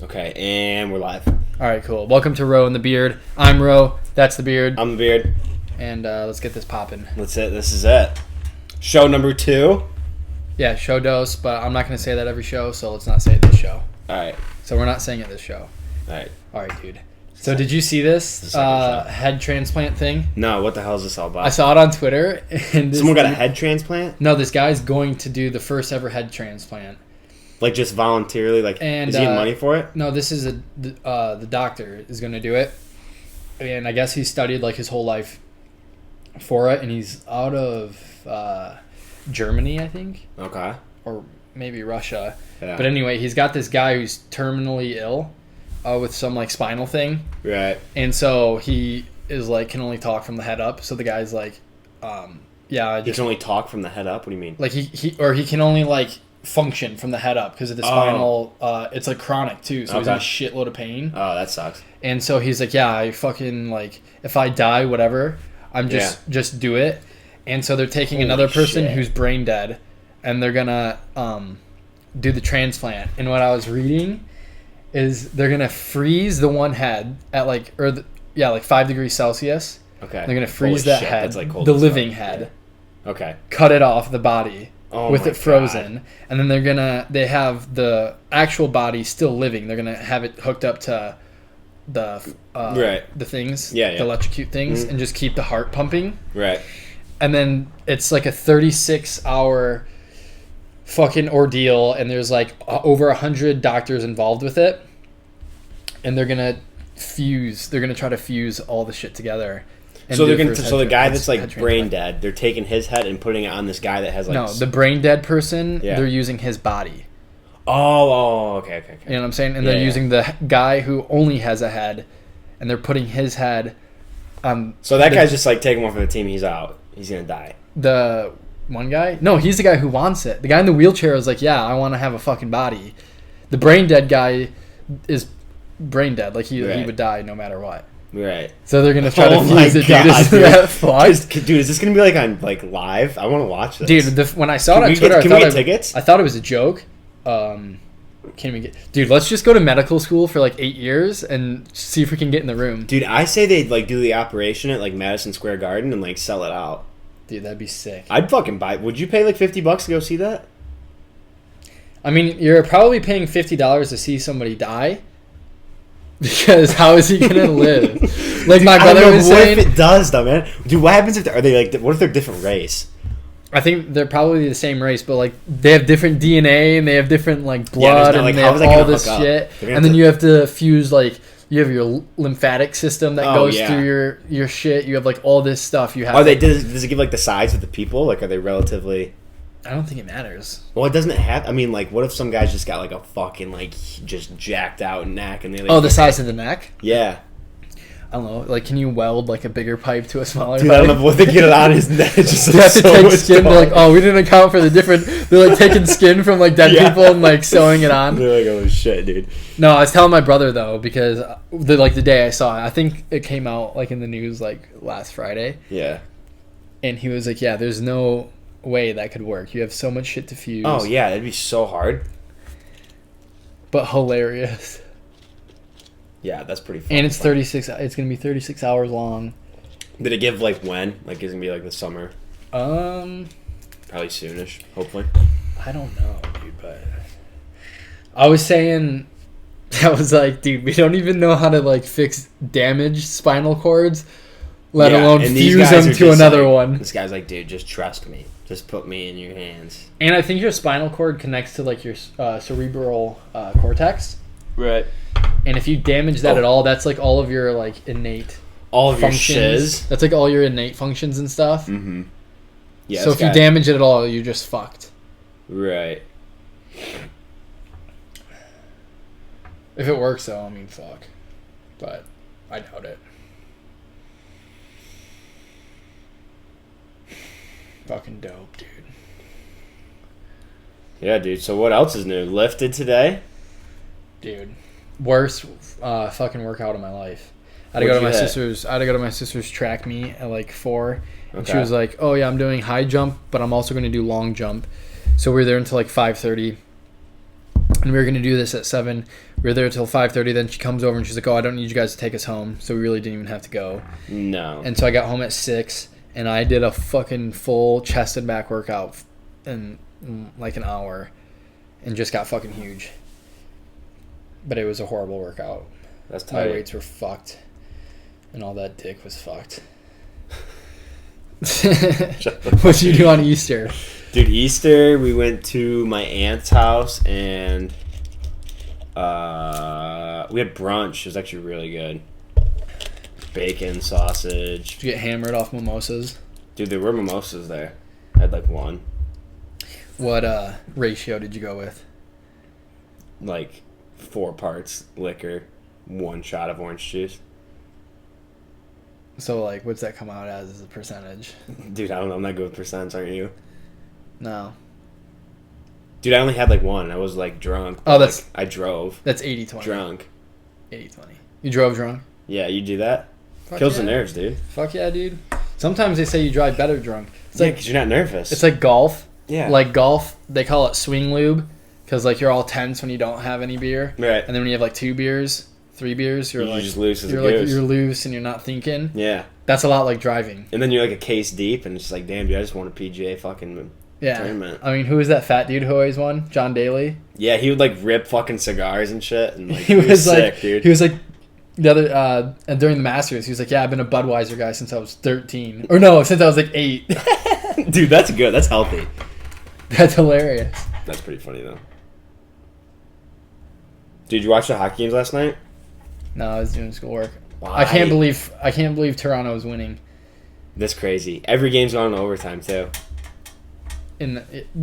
Okay, and we're live. All right, cool. Welcome to Rowe The Beard. I'm Rowe. That's the Beard. I'm the Beard. And let's get this popping. That's it. This is it. Show number 2. Yeah, show dose, but I'm not going to say that every show, so let's not say it this show. All right. So we're not saying it this show. All right. All right, dude. So did you see this head transplant thing? No, what the hell is this all about? I saw it on Twitter. And Someone got a head transplant? No, this guy's going to do the first ever head transplant. Like just voluntarily? Like, and, is he getting money for it? No, this is the doctor is going to do it. And I guess he studied like his whole life for it, and he's out of Germany, I think. Okay. Or maybe Russia. Yeah. But anyway, he's got this guy who's terminally ill with some like spinal thing. Right. And so he is like can only talk from the head up. So the guy's like, yeah. He can only talk from the head up? What do you mean? Like he can only like function from the head up because of the spinal. It's like chronic too. So he's in a shitload of pain. Oh, that sucks. And so he's like, yeah, I fucking like if I die, whatever, I'm just do it. And so they're taking another person who's brain dead, and they're gonna do the transplant. And what I was reading is they're gonna freeze the one head at like 5 degrees Celsius. Okay. They're gonna freeze that head, that's like cold the as living fuck. head. Yeah. Okay. Cut it off the body with my it frozen, God. and then they have the actual body still living. They're gonna have it hooked up to the things, the electrocute things, and just keep the heart pumping. Right. And then it's like a 36-hour fucking ordeal, and there's like over 100 doctors involved with it, and they're gonna try to fuse all the shit together. So the guy that's like brain dead, they're taking his head and putting it on this guy that has like... No, the brain dead person, they're using his body. Oh, okay. You know what I'm saying? And they're using the guy who only has a head, and they're putting his head on... So that guy's just like taking one for the team, he's out. He's gonna die. The one guy? No, he's the guy who wants it. The guy in the wheelchair is like, yeah, I want to have a fucking body. The brain dead guy is brain dead. Like, he would die no matter what. Right. So they're going to try to fuse it, dude. Isn't that fucked? Dude, is this going to be like on like live? I want to watch this. Dude, when I saw it on Twitter, can we get tickets? I thought it was a joke. Can we get... Dude, let's just go to medical school for like 8 years and see if we can get in the room. Dude, I say they'd like do the operation at like Madison Square Garden and like sell it out. Dude, that'd be sick. I'd fucking buy it. Would you pay like $50 to go see that? I mean, you're probably paying $50 to see somebody die. Because how is he gonna live? Like my brother was saying. What if it does though, man? Dude, what happens if what if they're different race? I think they're probably the same race, but like they have different DNA and they have different like blood and they have all this shit. And then you have to fuse like you have your lymphatic system that goes through your shit. You have like all this stuff. You have. Does it give like the size of the people? Like, are they relatively? I don't think it matters. Well, it doesn't have. I mean, like, what if some guy's just got like a fucking like just jacked out neck and they? Like, the size of the neck. Yeah. I don't know. Like, can you weld like a bigger pipe to a smaller? Dude, pipe? I don't know what they get it on his neck. Just they have to take skin. They're like, oh, we didn't account for the different. They're like taking skin from like dead people and like sewing it on. They're like, oh shit, dude. No, I was telling my brother though because the day I saw it, I think it came out like in the news like last Friday. Yeah. And he was like, yeah, there's no way that could work. You have so much shit to fuse. Oh yeah, that'd be so hard. But hilarious. Yeah, that's pretty fun. And it's 36. It's gonna be 36 hours long. Did it give like when? Like, is it gonna be like the summer? Probably soonish. Hopefully. I don't know, dude. But I was saying, I was like, dude, we don't even know how to like fix damaged spinal cords, let alone fuse them to another one. This guy's like, dude, just trust me. Just put me in your hands. And I think your spinal cord connects to like your cerebral cortex. Right. And if you damage that at all, that's like all of your like innate functions. Your shiz. That's like all your innate functions and stuff. Mm-hmm. Yeah. So if you damage it at all, you're just fucked. Right. If it works though, I mean fuck. But I doubt it. Fucking dope, dude. Yeah, dude. So what else is new? Lifted today? Dude. Worst fucking workout of my life. I had to go to my sister's track meet at like 4. And she was like, oh yeah, I'm doing high jump, but I'm also going to do long jump. So we were there until like 5:30. And we were going to do this at 7. We were there till 5:30. Then she comes over and she's like, "Oh, I don't need you guys to take us home." So we really didn't even have to go. No. And so I got home at 6, and I did a fucking full chest and back workout in like an hour, and just got fucking huge. But it was a horrible workout. That's tight. My weights were fucked, and all that dick was fucked. What'd you do on Easter? Dude, Easter, we went to my aunt's house, and we had brunch. It was actually really good. Bacon, sausage. Did you get hammered off mimosas? Dude, there were mimosas there. I had like one. What ratio did you go with? Like 4 parts liquor, 1 shot of orange juice. So, like, what's that come out as a percentage? Dude, I don't know. I'm not good with percents, aren't you? No. Dude, I only had like 1. I was like drunk. Oh, that's... Like, I drove. That's 80-20. Drunk. 80-20. You drove drunk? Yeah, you do that? Fuck Kills yeah. the nerves, dude. Fuck yeah, dude. Sometimes they say you drive better drunk. It's Yeah, like, because you're not nervous. it's like golf. Yeah. Like golf, they call it swing lube because like you're all tense when you don't have any beer. Right. And then when you have like 2 beers, 3 beers, you're You like just loose as a you're like goose. you're loose and you're not thinking. Yeah. That's a lot like driving. And then you're like a case deep, and it's just like, damn, dude, I just won a PGA fucking tournament. I mean, who was that fat dude who always won? John Daly. Yeah, he would like rip fucking cigars and shit, and like He was like, sick, dude. he was like the other and during the Masters, he was like, yeah, I've been a Budweiser guy since I was 13, or no, since I was like 8. Dude, that's good. That's healthy. That's hilarious. That's pretty funny though. Did you watch the hockey games last night? No, I was doing schoolwork. Why? I can't believe Toronto is winning. That's crazy. Every game's gone to overtime too.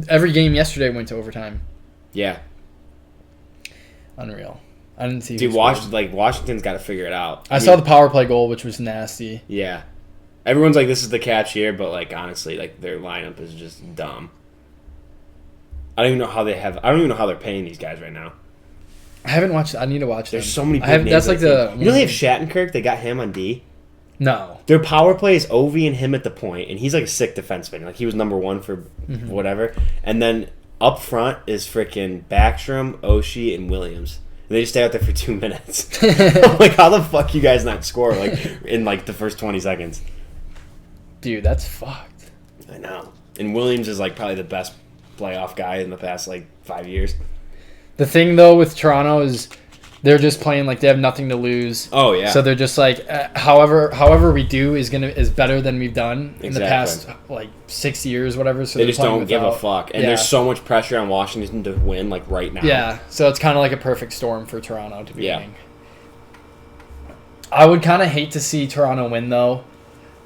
Every game yesterday went to overtime. Yeah. Unreal. I didn't see. Dude, Washington's got to figure it out. I saw the power play goal, which was nasty. Yeah. Everyone's like, this is the catch here, but like honestly, like their lineup is just dumb. I don't even know how they're paying these guys right now. I haven't watched. I need to watch. There's them. so many. Big names That's on like the team. the. You know they have Shattenkirk. They got him on D. No. Their power play is Ovi and him at the point, and he's like a sick defenseman. Like he was number 1 for whatever. And then up front is freaking Backstrom, Oshie, and Williams. And they just stay out there for 2 minutes. I'm like, how the fuck you guys not score like in like the first 20 seconds? Dude, that's fucked. I know. And Williams is like probably the best playoff guy in the past like 5 years. The thing though with Toronto is they're just playing like they have nothing to lose. Oh yeah. So they're just like, however we do is better than we've done in the past like 6 years, whatever. So they just don't give a fuck, and there's so much pressure on Washington to win like right now. Yeah. So it's kind of like a perfect storm for Toronto to be winning. I would kind of hate to see Toronto win though,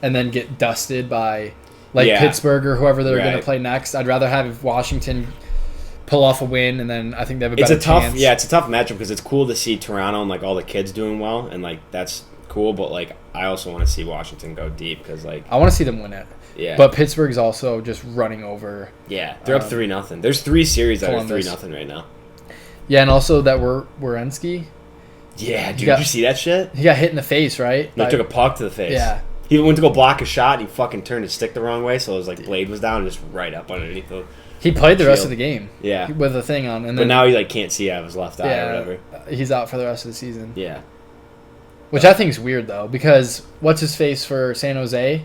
and then get dusted by like Pittsburgh or whoever they're going to play next. I'd rather have Washington pull off a win, and then I think they have a better chance. Yeah, it's a tough matchup because it's cool to see Toronto and like all the kids doing well, and like that's cool. But like I also want to see Washington go deep because like I want to see them win it. Yeah. But Pittsburgh's also just running over. Yeah, they're up 3-0. There's 3 series that Columbus. are 3-0 right now. Yeah, and also that Werenski. Yeah, dude, did you see that shit? He got hit in the face, right? No, he took a puck to the face. Yeah. He went to go block a shot, and he fucking turned his stick the wrong way, so his like blade was down and just right up underneath the. He played the rest of the game. Yeah. With a thing on, and but now he like can't see out of his left eye or whatever. He's out for the rest of the season. Yeah. Which I think is weird though, because what's his face for San Jose?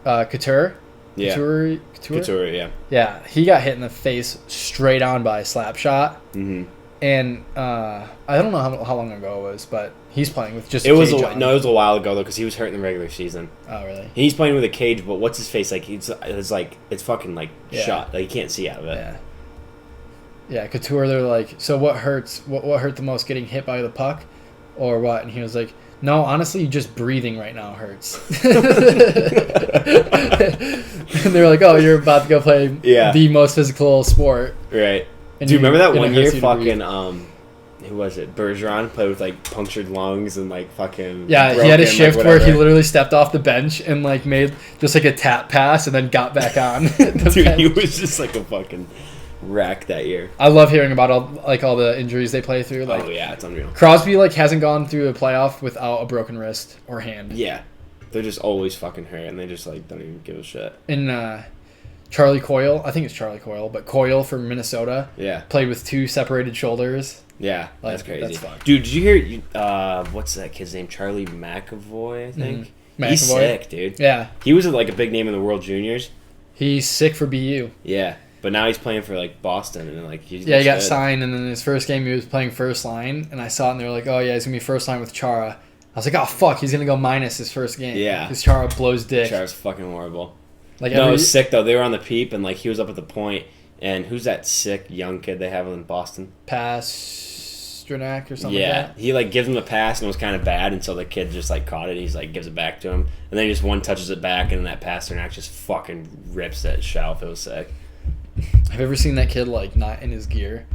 Couture. Yeah. Couture, yeah. Yeah, he got hit in the face straight on by a slap shot. Mm-hmm. And I don't know how long ago it was, but he's playing with just it was a while ago though because he was hurt in the regular season. Oh really? He's playing with a cage, but what's his face like? It's fucking like shot. Like you can't see out of it. Yeah. Yeah, Couture. They're like, so what hurts? What hurt the most? Getting hit by the puck, or what? And he was like, no, honestly, just breathing right now hurts. And they're like, oh, you're about to go play the most physical sport. Right. Do you remember that one year fucking who was it? Bergeron played with like punctured lungs and like fucking he had a shift where he literally stepped off the bench and like made just like a tap pass and then got back on. Dude, he was just like a fucking wreck that year. I love hearing about all the injuries they play through. Like, oh yeah, it's unreal. Crosby like hasn't gone through a playoff without a broken wrist or hand. Yeah, they're just always fucking hurt and they just like don't even give a shit. And Charlie Coyle. I think it's Charlie Coyle, but Coyle from Minnesota. Yeah. Played with 2 separated shoulders. Yeah, Like, that's crazy. that's fucked. Dude, did you hear, what's that kid's name? Charlie McAvoy, I think? He's McAvoy. sick, dude. Yeah. He was like a big name in the World Juniors. He's sick for BU. Yeah. But now he's playing for like Boston and like he Yeah, he got signed, and then his first game he was playing first line, and I saw it and they were like, oh yeah, he's gonna be first line with Chara. I was like, oh fuck, he's gonna go minus his first game. Yeah. Because Chara blows dick. Chara's fucking horrible. Like No, it was sick though. They were on the peep and like he was up at the point, and who's that sick young kid they have in Boston? Pasternak or something like that. He like gives him a pass and it was kind of bad until the kid just like caught it. He's like gives it back to him, and then he just one touches it back, and then that Pasternak just fucking rips that shelf. It was sick. Have you ever seen that kid like not in his gear?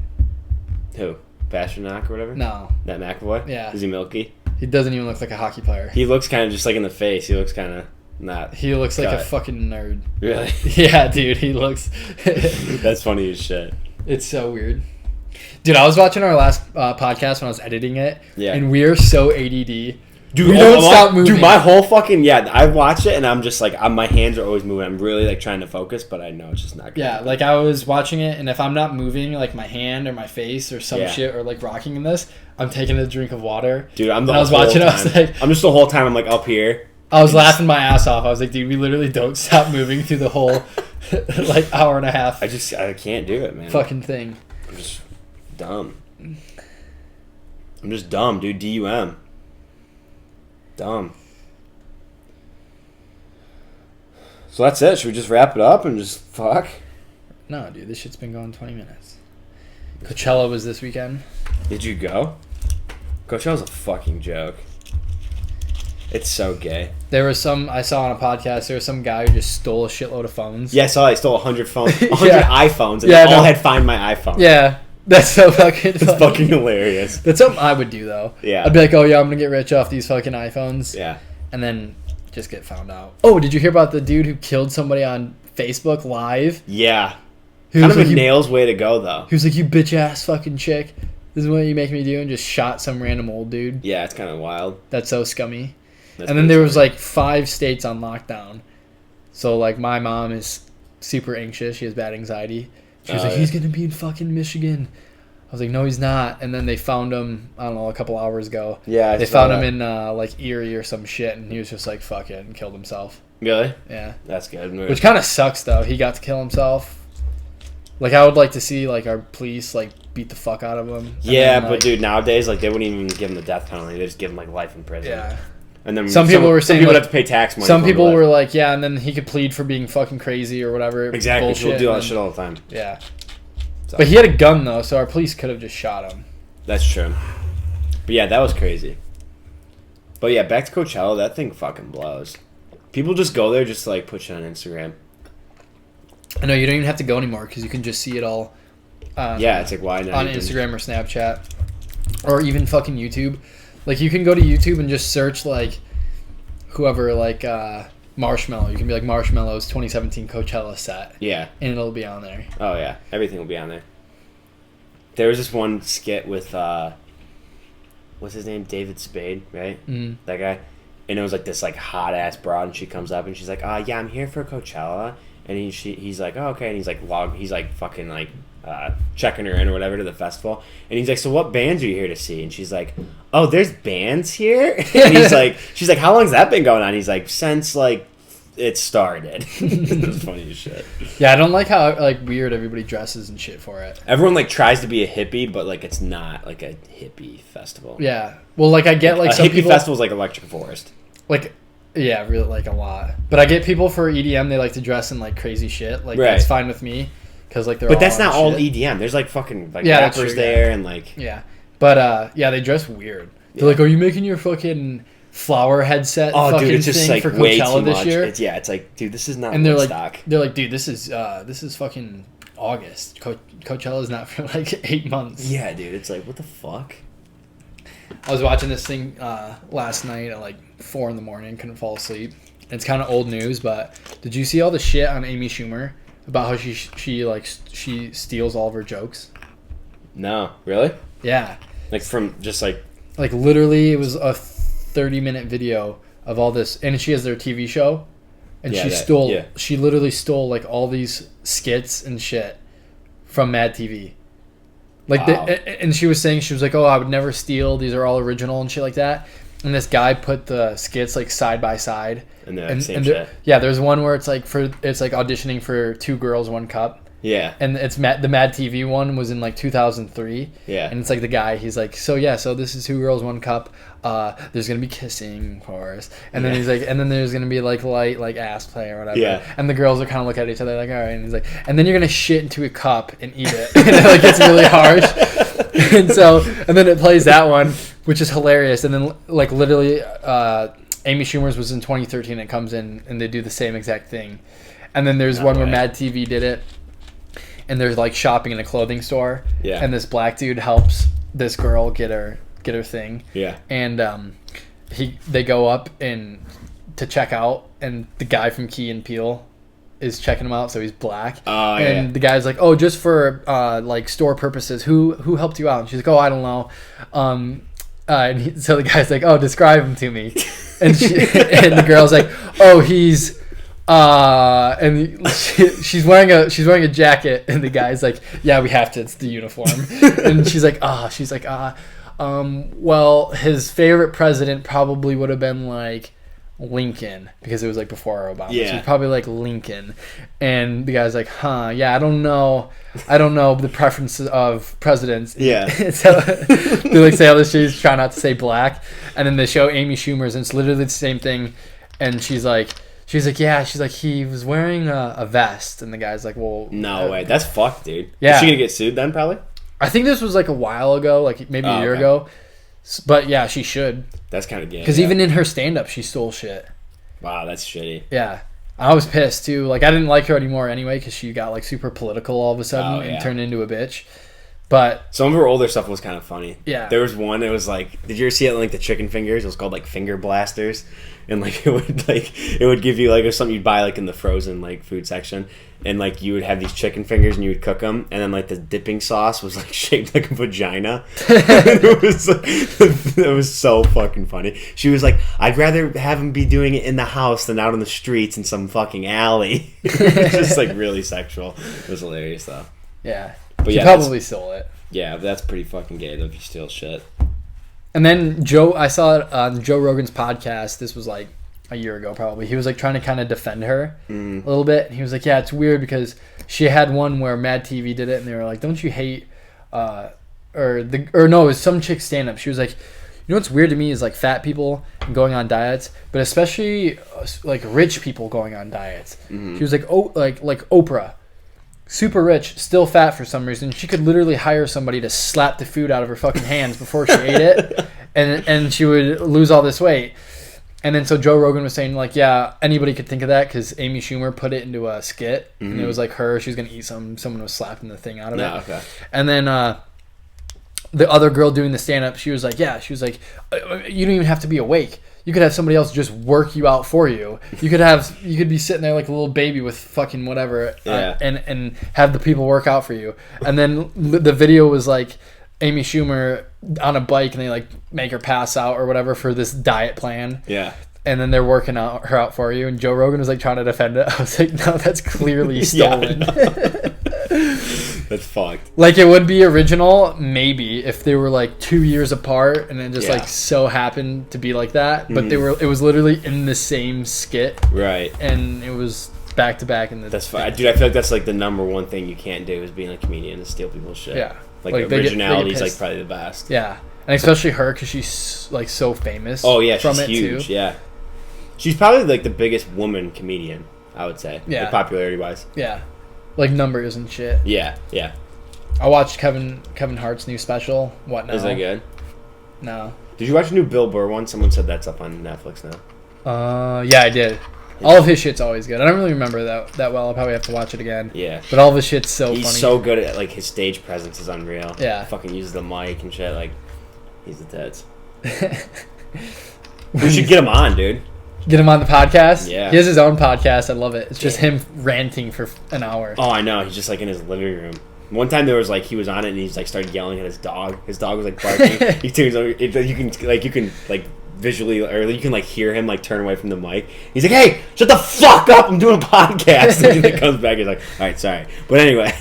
Who? Pasternak or whatever? No. That McAvoy? Yeah. Is he milky? He doesn't even look like a hockey player. He looks kind of just like in the face. He looks kind of not. He looks like cut. a fucking nerd. Really? Yeah, dude, he looks... That's funny as shit. It's so weird. Dude, I was watching our last podcast when I was editing it, Yeah. and we are so ADD. Dude, we don't stop moving. Dude, my whole fucking I watch it and I'm just like my hands are always moving. I'm really like trying to focus, but I know it's just not good. Yeah, like I was watching it, and if I'm not moving like my hand or my face or some Yeah. shit or like rocking in this, I'm taking a drink of water. Dude, I was watching. time. I was like, I'm just the whole time. I'm like up here. I was laughing my ass off. I was like, dude, we literally don't stop moving through the whole like hour and a half. I can't do it, man. Fucking thing. I'm just dumb. I'm just dumb, dude. DUM. Dumb. So that's it. Should we just wrap it up and just fuck? No, dude, this shit's been going 20 minutes. Coachella was this weekend. Did you go? Coachella's a fucking joke. It's so gay. There was I saw on a podcast, there was some guy who just stole a shitload of phones. Yeah, I saw he stole 100 phones, 100 Yeah. iPhones, and Yeah, they all no. had Find My iPhone. Yeah, that's so fucking It's fucking hilarious. That's something I would do, though. Yeah. I'd be like, oh, yeah, I'm going to get rich off these fucking iPhones. Yeah. And then just get found out. Oh, did you hear about the dude who killed somebody on Facebook Live? Yeah. Who Kind was of like, a nail's way to go, though. He was like, you bitch-ass fucking chick. This is what you make me do, and just shot some random old dude. Yeah, it's kind of wild. That's so scummy. That's And then pretty there was funny. like 5 states on lockdown. So like my mom is super anxious. She has bad anxiety. She was Oh, like, yeah. he's going to be in fucking Michigan. I was like, no, he's not. And then they found him, I don't know, a couple hours ago. Yeah, They found him in like Erie or some shit, and he was just like, fuck it, and killed himself. Really? Yeah. That's good. Which kind of sucks, though. He got to kill himself. Like, I would like to see like our police like beat the fuck out of him. And Yeah, then, but like, dude, nowadays like they wouldn't even give him the death penalty. They just give him like life in prison. Yeah. And then Some people were saying, some people like, have to pay tax money. Some for him to people live. were like, yeah, and then he could plead for being fucking crazy or whatever. exactly. Bullshit, People do all and that then- shit all the time. Yeah. So. But he had a gun, though, so our police could have just shot him. That's true. But yeah, that was crazy. But yeah, back to Coachella. That thing fucking blows. People just go there just to like put shit on Instagram. I know, you don't even have to go anymore because you can just see it all Yeah, it's like why not? on Instagram or Snapchat. Or even fucking YouTube. Like, you can go to YouTube and just search, like, whoever, like, Marshmallow. You can be like, Marshmallow's 2017 Coachella set. Yeah. And it'll be on there. Oh yeah, everything will be on there. There was this one skit with what's his name? David Spade, right? Mm. That guy. And it was like this like hot ass broad, and she comes up and she's like, yeah, I'm here for Coachella. And he's like, oh, okay, and he's like fucking like checking her in or whatever to the festival. And he's like, so what bands are you here to see? And she's like, oh, there's bands here? And she's like, how long's that been going on? He's like, since like it started. It was funny as shit. Yeah, I don't like how, like, weird everybody dresses and shit for it. Everyone like tries to be a hippie, but like it's not like a hippie festival. Yeah. Well, like, I get, like, a some hippie people... festival is like Electric Forest. Like, yeah, really, like, a lot. But I get people for EDM, they like to dress in, like, crazy shit. Like, Right. that's fine with me. Because, like, they're But all that's on not all shit. EDM. There's like fucking like Yeah, that's rappers true, there yeah. and like Yeah. But, yeah, they dress weird. They're like, are you making your fucking flower headset fucking dude, it's just thing like for way too Coachella this much. year? It's like, dude, this is not And they're Woodstock. like, dude, this is fucking August. Coachella's not for, like, 8 months. Yeah, dude, it's like what the fuck? I was watching this thing last night at like 4 a.m. Couldn't fall asleep. It's kind of old news, but did you see all the shit on Amy Schumer about how she steals all of her jokes? No, really? Yeah, Like from just like literally, it was a 30-minute video of all this, and she has their TV show, and Yeah, she literally stole like all these skits and shit from Mad TV. Like, wow. And she was like, oh, I would never steal. These are all original and shit like that. And this guy put the skits like side by side. And the same shit. Yeah, there's one where it's like auditioning for 2 Girls, 1 Cup. Yeah. And it's the Mad TV one was in like 2003. Yeah. And it's like the guy, he's like, so this is 2 Girls, 1 Cup. There's gonna be kissing, of course. And then he's like, and then there's gonna be like light like ass play or whatever. Yeah. And the girls are kind of look at each other like, all right. And he's like, and then you're gonna shit into a cup and eat it. And it like gets really harsh. And then it plays that one, which is hilarious. And then like literally, Amy Schumer's was in 2013. It comes in and they do the same exact thing. And then there's one where Mad TV did it. And they're like shopping in a clothing store, and this black dude helps this girl get her thing, and they go up and to check out, and the guy from Key and Peele is checking him out, so he's black, and the guy's like, oh, just for like store purposes, who helped you out? And she's like, oh, I don't know, so the guy's like, oh, describe him to me, and and the girl's like, oh, he's. And she's wearing a jacket, and the guy's like, yeah, we have to, it's the uniform. And she's like, well, his favorite president probably would have been like Lincoln, because it was like before Obama. So he's probably like Lincoln. And the guy's like, yeah, I don't know the preferences of presidents. Yeah. So they like say all this shit, try not to say black, and then they show Amy Schumer's, and it's literally the same thing, and she's like, he was wearing a vest, and the guy's like, well, no way, that's fucked, dude. Yeah. Is she gonna get sued then? Probably. I think this was like a while ago, like maybe a year ago, but yeah, she should. That's kind of gay. Because even in her stand-up, she stole shit. Wow, that's shitty. Yeah, I was pissed too. Like, I didn't like her anymore anyway, because she got like super political all of a sudden and turned into a bitch. But some of her older stuff was kind of funny. Yeah. There was one, it was like, did you ever see it like the chicken fingers? It was called like finger blasters. And like it would give you like something you'd buy like in the frozen like food section, and like you would have these chicken fingers and you would cook them, and then like the dipping sauce was like shaped like a vagina. It was so fucking funny. She was like, I'd rather have him be doing it in the house than out on the streets in some fucking alley. It was just like really sexual. It was hilarious though. Yeah. But she probably stole it. Yeah, but that's pretty fucking gay though if you steal shit. And then I saw it on Joe Rogan's podcast. This was like a year ago probably. He was like trying to kind of defend her a little bit. And he was like, yeah, it's weird because she had one where Mad TV did it, and they were like, don't you hate it was some chick stand up. She was like, you know what's weird to me is like fat people going on diets, but especially like rich people going on diets. She was like, oh, like Oprah. Super rich, still fat for some reason. She could literally hire somebody to slap the food out of her fucking hands before she ate it, and she would lose all this weight. And then so Joe Rogan was saying like, yeah, anybody could think of that because Amy Schumer put it into a skit, and it was like her. She was gonna eat someone was slapping the thing out of it. Okay. And then the other girl doing the stand up, she was like, you don't even have to be awake. You could have somebody else just work you out for you. You could be sitting there like a little baby with fucking whatever, and have the people work out for you. And then the video was like Amy Schumer on a bike, and they like make her pass out or whatever for this diet plan. Yeah. And then they're working her out for you. And Joe Rogan was like trying to defend it. I was like, no, that's clearly stolen. That's fucked. Like, it would be original, maybe, if they were like 2 years apart and then just like so happened to be like that. But it was literally in the same skit. Right. And it was back to back. That's fine. Dude, I feel like that's like the number one thing you can't do is being a comedian and steal people's shit. Yeah. Like originality is like probably the best. Yeah. And especially her, because she's like so famous. Oh, yeah. From she's it huge. Too. Yeah. She's probably like the biggest woman comedian, I would say. Yeah. Like, popularity wise. Yeah. Like numbers and shit. Yeah. Yeah. I watched Kevin Hart's new special. What now? Is that good? No. Did you watch the new Bill Burr one? Someone said that's up on Netflix now. Yeah, I did. All of his shit's always good. I don't really remember that well. I'll probably have to watch it again. Yeah. But all of his shit's so funny. He's so good at, like, his stage presence is unreal. Yeah. He fucking uses the mic and shit. Like, he's the tits. We should get him on, dude. Get him on the podcast? Yeah. He has his own podcast. I love it. It's just him ranting for an hour. Oh, I know. He's just, like, in his living room. One time there was like he was on it and he's like started yelling at his dog. His dog was like barking. You can visually, or you can like hear him like turn away from the mic. He's like, "Hey, shut the fuck up! I'm doing a podcast." And he comes back. He's like, "All right, sorry." But anyway,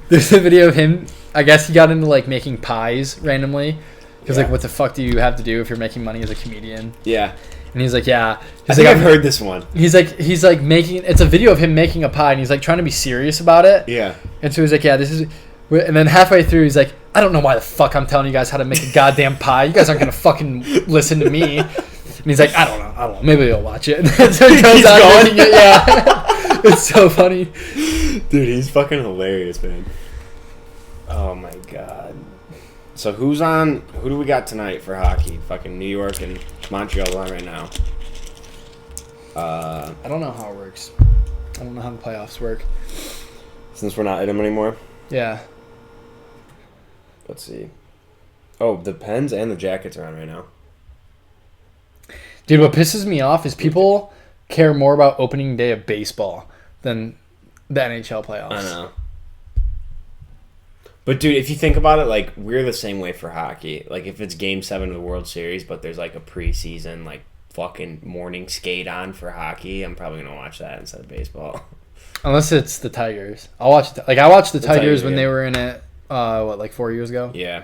there's a video of him. I guess he got into like making pies randomly. Because like, what the fuck do you have to do if you're making money as a comedian? Yeah. And he's like, yeah. I think I've heard this one. He's like making. It's a video of him making a pie, and he's like trying to be serious about it. Yeah. And so he's like, yeah, this is. And then halfway through, he's like, I don't know why the fuck I'm telling you guys how to make a goddamn pie. You guys aren't gonna fucking listen to me. And he's like, I don't know. Maybe he'll watch it. And so he goes out making it. Yeah. It's so funny. Dude, he's fucking hilarious, man. Oh my god. So who do we got tonight for hockey? Fucking New York and Montreal's on right now. I don't know how it works. I don't know how the playoffs work. Since we're not in them anymore? Yeah. Let's see. Oh, the Pens and the Jackets are on right now. Dude, what pisses me off is people care more about opening day of baseball than the NHL playoffs. I know. But, dude, if you think about it, like, we're the same way for hockey. Like, if it's Game 7 of the World Series, but there's, like, a preseason, like, fucking morning skate on for hockey, I'm probably going to watch that instead of baseball. Unless it's the Tigers. I'll watch it. Like, I watched the Tigers when yeah. they were in it, 4 years ago? Yeah.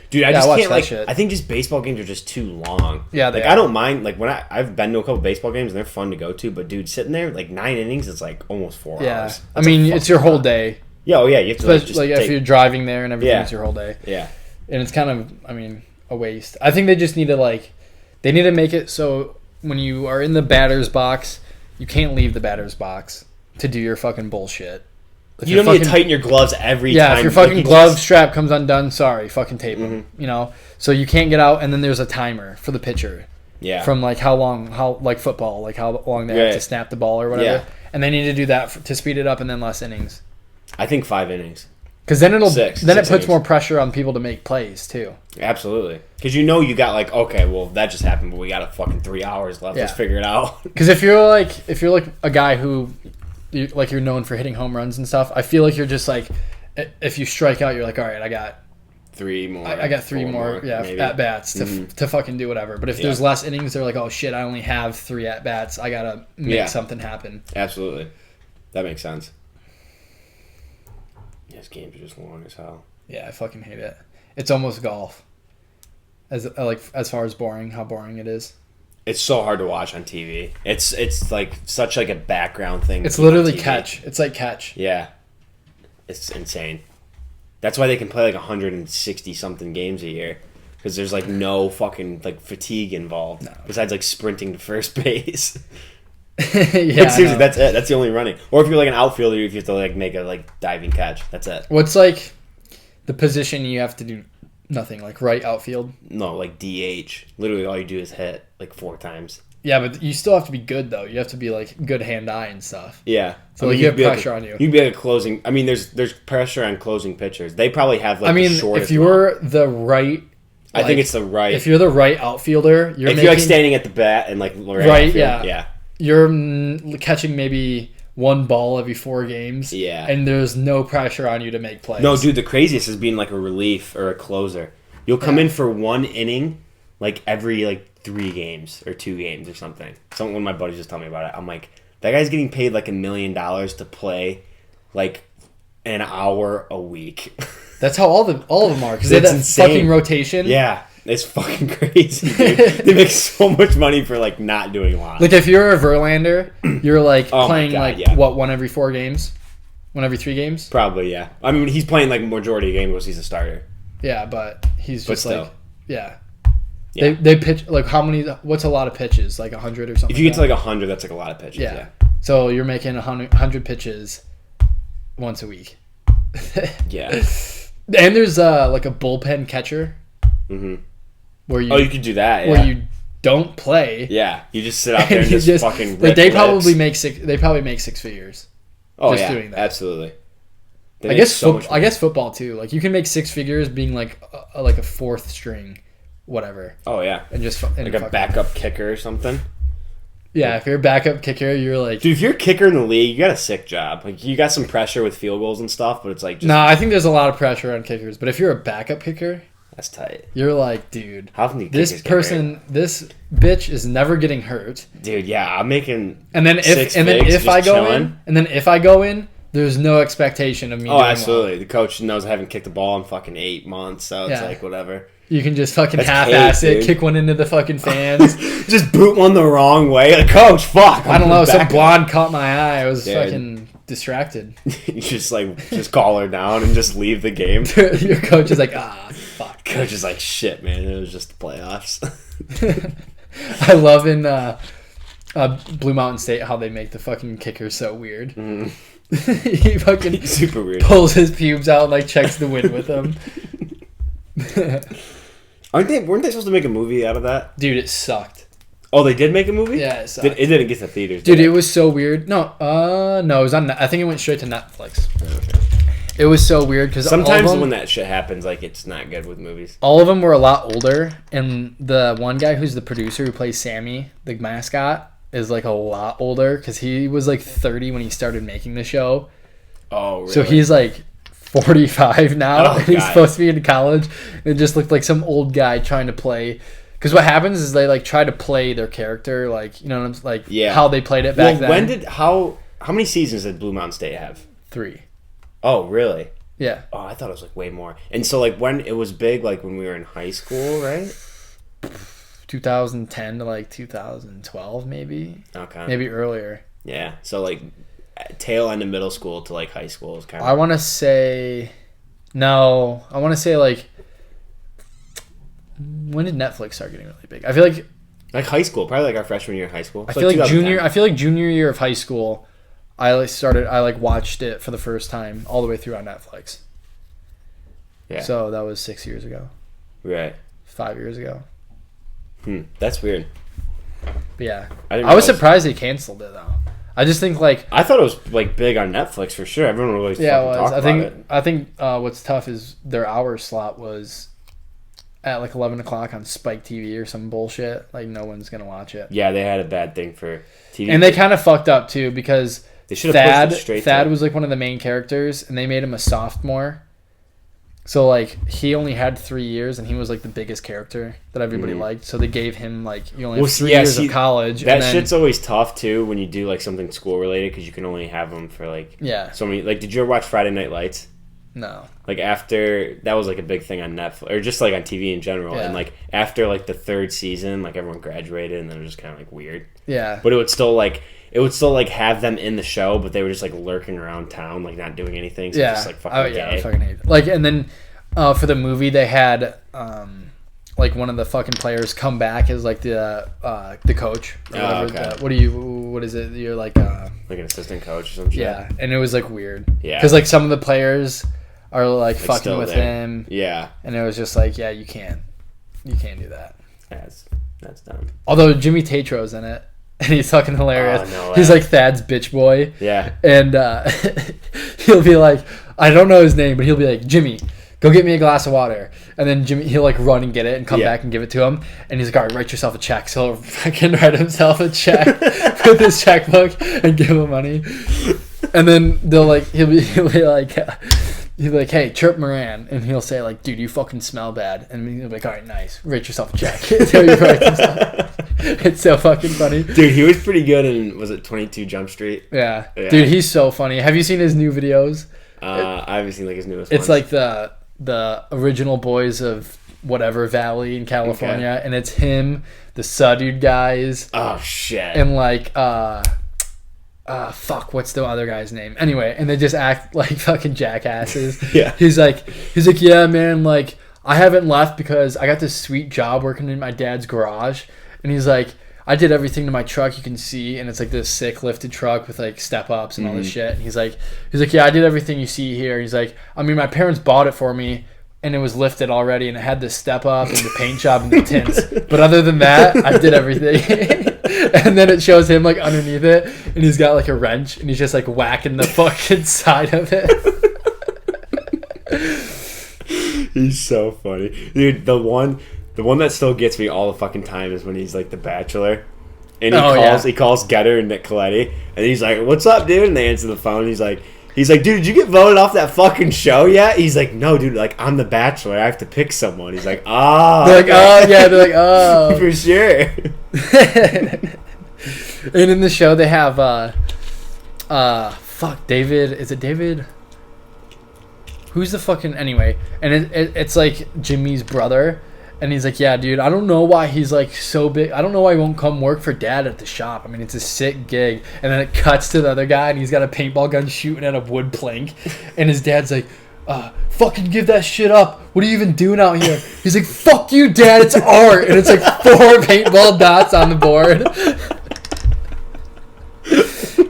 Dude, I just can't, like, shit. I think just baseball games are just too long. Yeah, I don't mind, like, when I've been to a couple baseball games, and they're fun to go to, but, dude, sitting there, like, 9 innings, it's, like, almost 4 hours. I mean, it's your whole day. Yeah, oh yeah, you have to if you're driving there and everything, it's your whole day. Yeah, and it's kind of, a waste. I think they just need to they need to make it so when you are in the batter's box, you can't leave the batter's box to do your fucking bullshit. You don't need to tighten your gloves every time. Yeah, if your fucking glove strap comes undone, sorry, fucking tape them. You know, so you can't get out, and then there's a timer for the pitcher. Yeah. From how football, how long they have to snap the ball or whatever, and they need to do that to speed it up, and then less innings. I think 5 innings. Because then it puts innings. more pressure on people to make plays too. Absolutely. Because you got okay, well that just happened, but we got a fucking 3 hours left. Let's figure it out. Because if you're a guy who, you're known for hitting home runs and stuff, I feel like you're just if you strike out, you're like, all right, I got 3 more. I got 3 more at bats to fucking do whatever. But if there's less innings, they're like, oh shit, I only have 3 at bats. I gotta make something happen. Absolutely, that makes sense. These games are just long as hell. Yeah, I fucking hate it. It's almost golf. As far as how boring it is. It's so hard to watch on TV. It's like such a background thing. It's literally catch. It's like catch. Yeah. It's insane. That's why they can play 160 something games a year, because there's no fucking fatigue involved besides sprinting to first base. Yeah, seriously, that's it. That's the only running. Or if you're an outfielder, if you have to make a diving catch, that's it. What's the position you have to do nothing, right outfield? No, DH. Literally, all you do is hit 4 times. Yeah, but you still have to be good though. You have to be good hand-eye and stuff. Yeah, so you have pressure on you. You'd be closing. I mean, there's pressure on closing pitchers. They probably have the shortest. If you're the right. I think it's the right. If you're the right outfielder, you're standing at the bat and right. Outfield, yeah. You're catching maybe 1 ball every 4 games. Yeah. And there's no pressure on you to make plays. No, dude, the craziest is being a relief or a closer. You'll come in for 1 inning, every 3 games or 2 games or something. One of my buddies just told me about it. I'm like, that guy's getting paid $1 million to play an hour a week. That's how all of them are, because they have that insane fucking rotation. Yeah. It's fucking crazy, dude. They make so much money for not doing a lot. If you're a Verlander, you're playing God, what, 1 every 4 games, 1 every 3 games. Probably, yeah. I mean, he's playing majority of games because he's a starter. Yeah, but he's just yeah. They pitch how many? What's a lot of pitches? 100 or something. If you get to 100, that's a lot of pitches. Yeah. So you're making 100 pitches once a week. Yeah. And there's a bullpen catcher. Mm-hmm. Where you could do that. Yeah. Where you don't play. Yeah, you just sit out there and just fucking rip they probably make 6 figures. Oh just doing that. Absolutely. I guess football too. You can make 6 figures being a 4th string, whatever. Oh yeah, and just a backup kicker or something. Yeah, if you're a backup kicker, you're like... Dude, if you're a kicker in the league, you got a sick job. Like, you got some pressure with field goals and stuff, but it's like... No, I think there's a lot of pressure on kickers. But if you're a backup kicker... That's tight. You're like, dude... How often do this bitch is never getting hurt. Dude, yeah, I'm making... And then if I go in, there's no expectation of me doing absolutely. well. The coach knows I haven't kicked the ball in fucking 8 months, so it's like, whatever. You can just fucking half-ass it, kick one into the fucking fans. Just boot one the wrong way. Like, coach, fuck. I don't know. Some blonde caught my eye. I was fucking distracted. You just call her down and just leave the game. Your coach is like, fuck. Coach is like, shit, man. It was just the playoffs. I love in Blue Mountain State how they make the fucking kicker so weird. Mm. He fucking super weird. Pulls his pubes out and like checks the wind with them. Weren't they supposed to make a movie out of that? Dude, it sucked. Oh, they did make a movie? Yeah, it sucked. It didn't get to theaters. Dude, it was so weird. No, it was on. I think it went straight to Netflix. Okay. It was so weird because sometimes when that shit happens, like it's not good with movies. All of them were a lot older, and the one guy who's the producer who plays Sammy, the mascot, is like a lot older because he was like 30 when he started making the show. Oh, really? So he's like 45 now, and he's supposed to be in college. It just looked like some old guy trying to play. Because what happens is they like try to play their character, like how they played it back then. How many seasons did Blue Mountain State have? 3. Oh, really? Yeah. Oh, I thought it was like way more. And so like when it was big, like when we were in high school, right? 2010 to like 2012, maybe. Okay. Maybe earlier. Yeah. So like tail end of middle school to like high school is kind of. I want to say like. When did Netflix start getting really big? I feel like high school, probably like our freshman year of high school. I feel like junior year of high school, I watched it for the first time all the way through on Netflix. Yeah. So that was 6 years ago. Right. 5 years ago. That's weird. But yeah. I was surprised they canceled it though. I just think like I thought it was like big on Netflix for sure. Everyone really fucking talked about it. I think what's tough is their hour slot was at like 11 o'clock on Spike TV or some bullshit. Like no one's gonna watch it. Yeah, they had a bad thing for TV, and they kind of fucked up too because they should have pushed it straight. Thad was like one of the main characters, and they made him a sophomore. So like he only had 3 years, and he was like the biggest character that everybody liked. So they gave him like you only have 3 years of college. That shit's always tough too when you do like something school related because you can only have them for like so many. Like, did you ever watch Friday Night Lights? No. Like after that was like a big thing on Netflix or just like on TV in general, and like after like the 3rd season, like everyone graduated, and then it was just kind of like weird. Yeah. But it would still have them in the show, but they were just like lurking around town, like not doing anything. So just like fucking gay. I fucking hate it. Like, and then for the movie they had like one of the fucking players come back as like the coach. Or what is it? You're like an assistant coach or some shit. Yeah, and it was like weird. Yeah. Because like some of the players are like fucking with him. Yeah. And it was just like, yeah, you can't do that. That's dumb. Although Jimmy Tatro's in it, and he's fucking hilarious. Oh, no way. He's like Thad's bitch boy. Yeah. And he'll be like, I don't know his name, but he'll be like, Jimmy, go get me a glass of water. And then he'll like run and get it and come back and give it to him. And he's like, all right, write yourself a check. So he'll fucking write himself a check with his checkbook and give him money. And then he'll be like, hey, chirp Moran. And he'll say like, dude, you fucking smell bad. And he'll be like, all right, nice. Write yourself a check. So he writes himself. It's so fucking funny. Dude, he was pretty good in, was it 22 Jump Street? Yeah. Dude, he's so funny. Have you seen his new videos? I haven't seen like his newest It's ones. like the original boys of whatever valley in California, and it's him, the Suddude guys. Oh shit. And like fuck, what's the other guy's name? Anyway, and they just act like fucking jackasses. Yeah. He's like, yeah, man, like I haven't left because I got this sweet job working in my dad's garage. And he's like, I did everything to my truck you can see, and it's like this sick lifted truck with like step ups and all this shit. And he's like, yeah, I did everything you see here. He's like, I mean, my parents bought it for me, and it was lifted already, and it had the step up and the paint job and the tints. But other than that, I did everything. And then it shows him like underneath it, and he's got like a wrench, and he's just like whacking the fucking side of it. He's so funny, dude. The one that still gets me all the fucking time is when he's like the Bachelor, And he calls Getter and Nick Coletti, and he's like, "What's up, dude?" And they answer the phone. He's like, "Dude, did you get voted off that fucking show yet?" He's like, "No, dude. Like, I'm the Bachelor. I have to pick someone." He's like, "Ah." They're like, "Oh, yeah." They're like, "Oh, for sure." And in the show, they have David. Is it David? Who's the fucking anyway? And it's like Jimmy's brother. And he's like, "Yeah, dude, I don't know why he's like so big. I don't know why he won't come work for Dad at the shop. I mean, it's a sick gig." And then it cuts to the other guy, and he's got a paintball gun shooting at a wood plank. And his dad's like, "Fucking give that shit up. What are you even doing out here?" He's like, "Fuck you, Dad. It's art." And it's like 4 paintball dots on the board.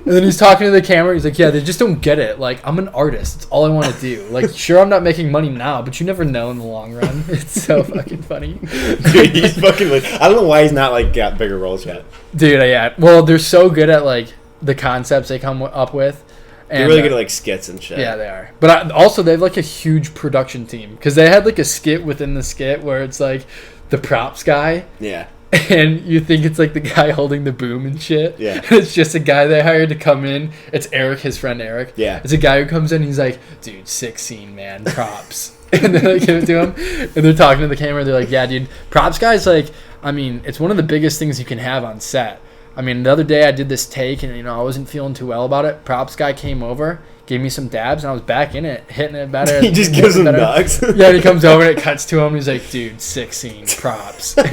And then he's talking to the camera. He's like, "Yeah, they just don't get it. Like, I'm an artist. It's all I want to do. Like, sure, I'm not making money now, but you never know in the long run." It's so fucking funny. Dude, he's fucking like, I don't know why he's not like got bigger roles yet. Dude, yeah. Well, they're so good at like the concepts they come up with. And, they're really good at like skits and shit. Yeah, they are. But also, they have like a huge production team because they had like a skit within the skit where it's like the props guy. Yeah. And you think it's like the guy holding the boom and shit. Yeah. And it's just a guy they hired to come in. It's Eric, his friend Eric. Yeah. It's a guy who comes in. He's like, "Dude, sick scene, man. Props." And then they give it to him. And they're talking to the camera. They're like, "Yeah, dude. Props guy's like, I mean, it's one of the biggest things you can have on set. I mean, the other day I did this take and, I wasn't feeling too well about it. Props guy came over, gave me some dabs, and I was back in it, hitting it better. He just gives him nugs. Yeah, and he comes over and it cuts to him. And he's like, "Dude, sick scene, props." And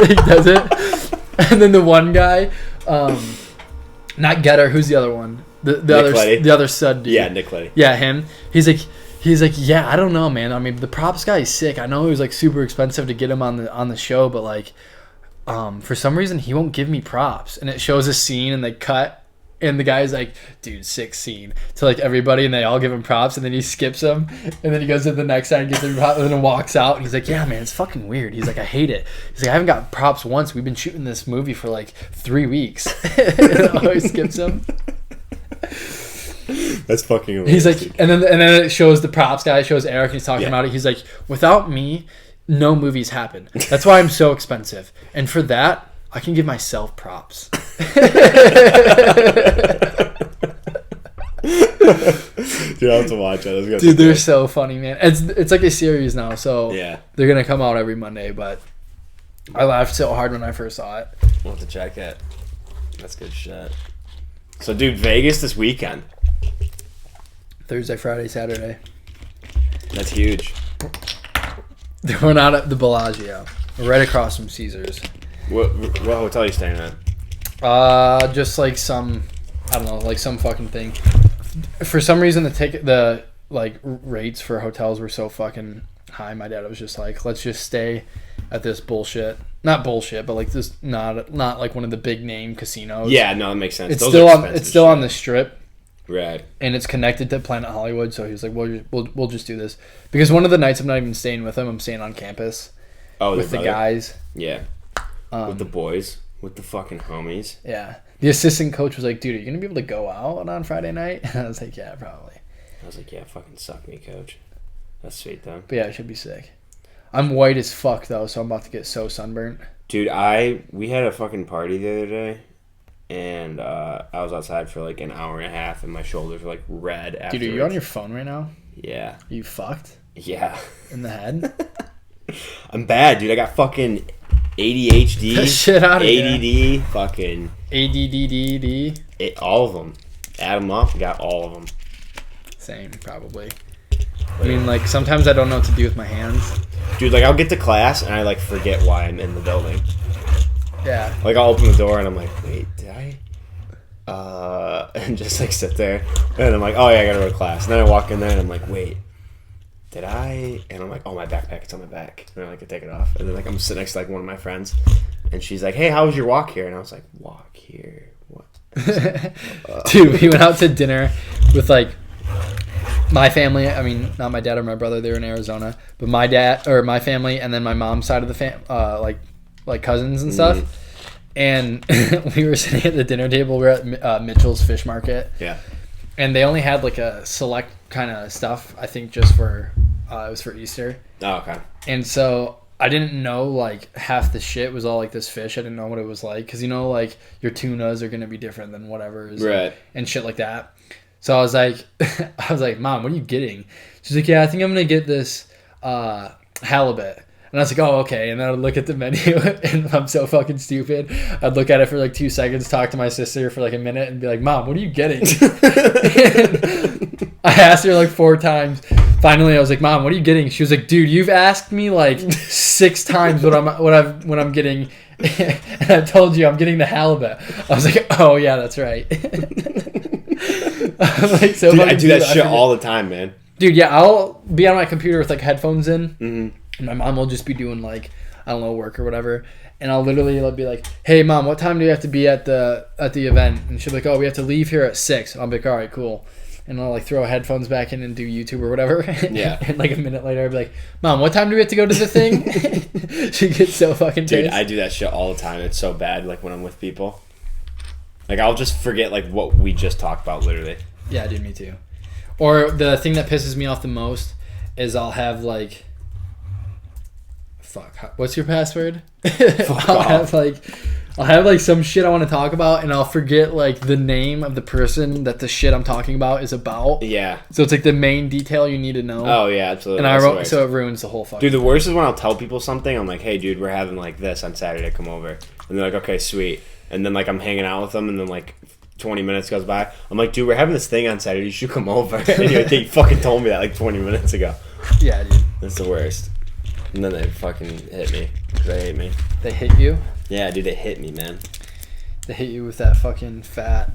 he does it. And then the one guy, not Getter, who's the other one? The other stud dude. Yeah, Nick Coletti. Yeah, him. He's like, "Yeah, I don't know, man. I mean, the props guy is sick. I know it was like super expensive to get him on the show, but like, for some reason he won't give me props." And it shows a scene and they cut. And the guy's like, "Dude, sick scene," to like everybody, and they all give him props, and then he skips them, and then he goes to the next side and gets them props, and then walks out, and he's like, "Yeah, man, it's fucking weird." He's like, "I hate it." He's like, "I haven't got props once. We've been shooting this movie for like 3 weeks." And always skips them. That's fucking amazing. He's like, and then it shows the props guy, shows Eric, and he's talking about it. He's like, "Without me, no movies happen. That's why I'm so expensive. And for that, I can give myself props." Dude, I'll have to watch that. Dude, they're so funny, man. It's like a series now, so yeah, they're gonna come out every Monday. But I laughed so hard when I first saw it. I'll have to check it. That's good shit. So, dude, Vegas this weekend. Thursday, Friday, Saturday. That's huge. We're not at the Bellagio. We're right across from Caesars. What hotel are you staying at? Just like some, I don't know, like some fucking thing. For some reason, the rates for hotels were so fucking high. My dad was just like, "Let's just stay at this bullshit." Not bullshit, but like this, not like one of the big name casinos. Yeah, no, that makes sense. It's still on the Strip. Right. And it's connected to Planet Hollywood, so he was like, we'll just do this. Because one of the nights I'm not even staying with him, I'm staying on campus. Oh, with the guys. Yeah. With the boys. With the fucking homies. Yeah. The assistant coach was like, "Dude, are you going to be able to go out on Friday night?" And I was like, "Yeah, probably." I was like, "Yeah, fucking suck me, coach." That's sweet, though. But yeah, it should be sick. I'm white as fuck, though, so I'm about to get so sunburnt. Dude, we had a fucking party the other day. And I was outside for like an hour and a half, and my shoulders were like red after. Dude, are you on your phone right now? Yeah. Are you fucked? Yeah. In the head? I'm bad, dude. I got fucking ADHD, shit out of ADD, here. fucking ADDD. All of them. Add them up, got all of them. Same, probably. I mean, like, sometimes I don't know what to do with my hands. Dude, like, I'll get to class, and I, like, forget why I'm in the building. Yeah. Like, I'll open the door, and I'm like, wait, did I? And just, like, sit there. And I'm like, oh, yeah, I gotta go to class. And then I walk in there, and I'm like, wait, did I? And I'm like, oh, my backpack, it's on my back. And I take it off. And then, like, I'm sitting next to, like, one of my friends. And she's like, hey, how was your walk here? And I was like, walk here? What? Dude, we went out to dinner with, like, my family. I mean, not my dad or my brother. They were in Arizona. But my dad, or my family, and then my mom's side of the family, like cousins and stuff. And we were sitting at the dinner table. We were at Mitchell's Fish Market. Yeah. And they only had like a select kind of stuff. I think just for it was for Easter. Oh, okay. And so I didn't know like half the shit was all like this fish. I didn't know what it was like because like your tunas are gonna be different than whatever is and shit like that. So I was like, Mom, what are you getting? She's like, yeah, I think I'm gonna get this halibut. And I was like, oh, okay. And then I'd look at the menu, and I'm so fucking stupid. I'd look at it for like 2 seconds, talk to my sister for like a minute, and be like, Mom, what are you getting? I asked her like 4 times. Finally, I was like, Mom, what are you getting? She was like, dude, you've asked me like 6 times what I'm getting, and I told you I'm getting the halibut. I was like, oh yeah, that's right. I'm like, so dude, I do that shit all the time, man. Dude, yeah, I'll be on my computer with like headphones in. Mm-hmm. My mom will just be doing like, I don't know, work or whatever. And I'll literally be like, hey, Mom, what time do we have to be at the event? And she'll be like, oh, we have to leave here at 6. I'll be like, all right, cool. And I'll like throw headphones back in and do YouTube or whatever. Yeah. And like a minute later, I'll be like, Mom, what time do we have to go to the thing? She gets so fucking pissed. Dude, I do that shit all the time. It's so bad, like when I'm with people. Like I'll just forget like what we just talked about, literally. Yeah, dude, me too. Or the thing that pisses me off the most is I'll have like... Fuck. What's your password? I'll have like some shit I want to talk about, and I'll forget like the name of the person that the shit I'm talking about is about. Yeah. So it's like the main detail you need to know. Oh yeah, absolutely. And so it ruins the whole fucking. Dude, the worst is when I'll tell people something. I'm like, hey, dude, we're having like this on Saturday. Come over, and they're like, okay, sweet. And then like I'm hanging out with them, and then like 20 minutes goes by. I'm like, dude, we're having this thing on Saturday. You should come over. And you're like, you fucking told me that like 20 minutes ago. Yeah, dude. That's the worst. And then they fucking hit me. They hate me. They hit you? Yeah, dude, they hit me, man. They hit you with that fucking fat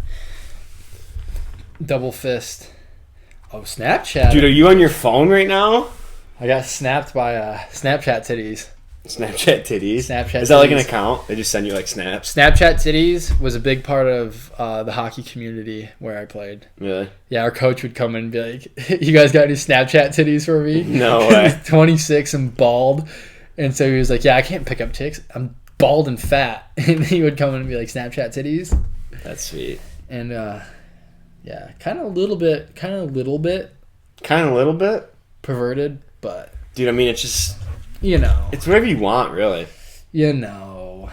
double fist. Oh, Snapchat. Dude, are you on your phone right now? I got snapped by Snapchat titties. Snapchat titties? Snapchat Is that like an account? They just send you like snaps? Snapchat titties was a big part of the hockey community where I played. Really? Yeah, our coach would come in and be like, you guys got any Snapchat titties for me? No way. He was 26 and bald. And so he was like, yeah, I can't pick up chicks. I'm bald and fat. And he would come in and be like, Snapchat titties. That's sweet. And yeah, kind of a little bit perverted, but... Dude, I mean, it's just... You know. It's whatever you want, really. You know.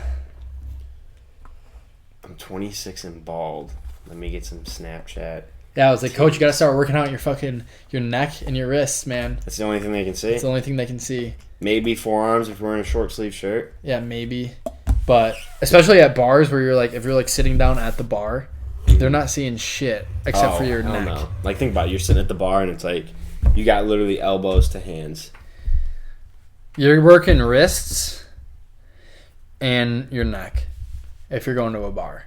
I'm 26 and bald. Let me get some Snapchat. Yeah, I was like, Coach, you got to start working out your neck and your wrists, man. That's the only thing they can see? It's the only thing they can see. Maybe forearms if you're wearing a short sleeve shirt. Yeah, maybe. But especially at bars where you're like, if you're like sitting down at the bar, they're not seeing shit except for your neck. No. Like, think about it. You're sitting at the bar and it's like, you got literally elbows to hands. You're working wrists and your neck if you're going to a bar.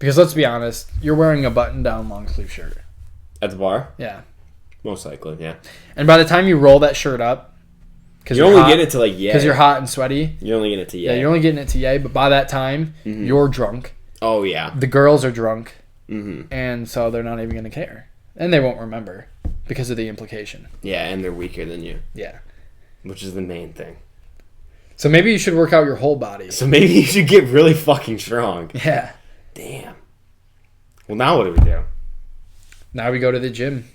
Because let's be honest, you're wearing a button-down long-sleeve shirt. At the bar? Yeah. Most likely, yeah. And by the time you roll that shirt up... You only get it to like yay. Because you're hot and sweaty. You only get it to yay. Yeah, you're only getting it to yay, but by that time, you're drunk. Oh, yeah. The girls are drunk. Mm-hmm. And so they're not even going to care. And they won't remember because of the implication. Yeah, and they're weaker than you. Yeah. Which is the main thing. So maybe you should work out your whole body. So maybe you should get really fucking strong. Yeah. Damn. Well, now what do we do? Now we go to the gym.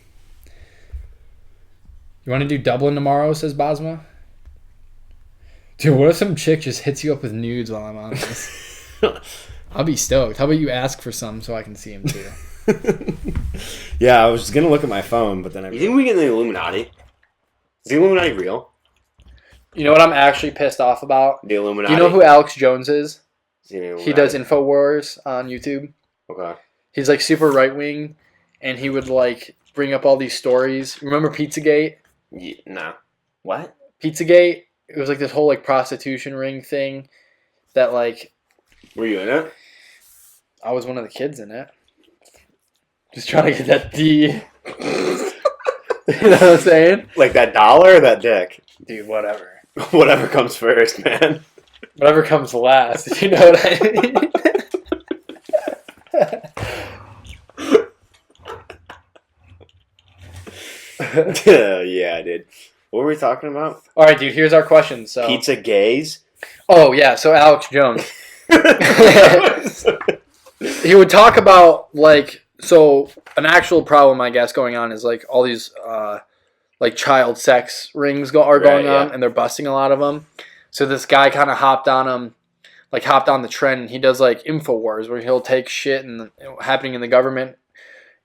You want to do Dublin tomorrow, says Bosma? Dude, what if some chick just hits you up with nudes while I'm on this? I'll be stoked. How about you ask for some so I can see them too? Yeah, I was going to look at my phone, but then You think we get in the Illuminati? Is the Illuminati real? You know what I'm actually pissed off about? The Illuminati. Do you know who Alex Jones is? He does InfoWars on YouTube. Okay. He's like super right wing, and he would like bring up all these stories. Remember Pizzagate? Yeah, nah. What? Pizzagate? It was like this whole like prostitution ring thing that like... Were you in it? I was one of the kids in it. Just trying to get that D. You know what I'm saying? Like that dollar or that dick? Dude, whatever. Whatever comes first, man. Whatever comes last. You know what I mean? Yeah, dude. What were we talking about? All right, dude. Here's our question. So pizza gays. Oh yeah. So Alex Jones. He would talk about like an actual problem I guess going on is like all these like child sex rings going on, yeah. and they're busting a lot of them. So this guy kind of hopped on the trend. And he does like InfoWars where he'll take shit and happening in the government,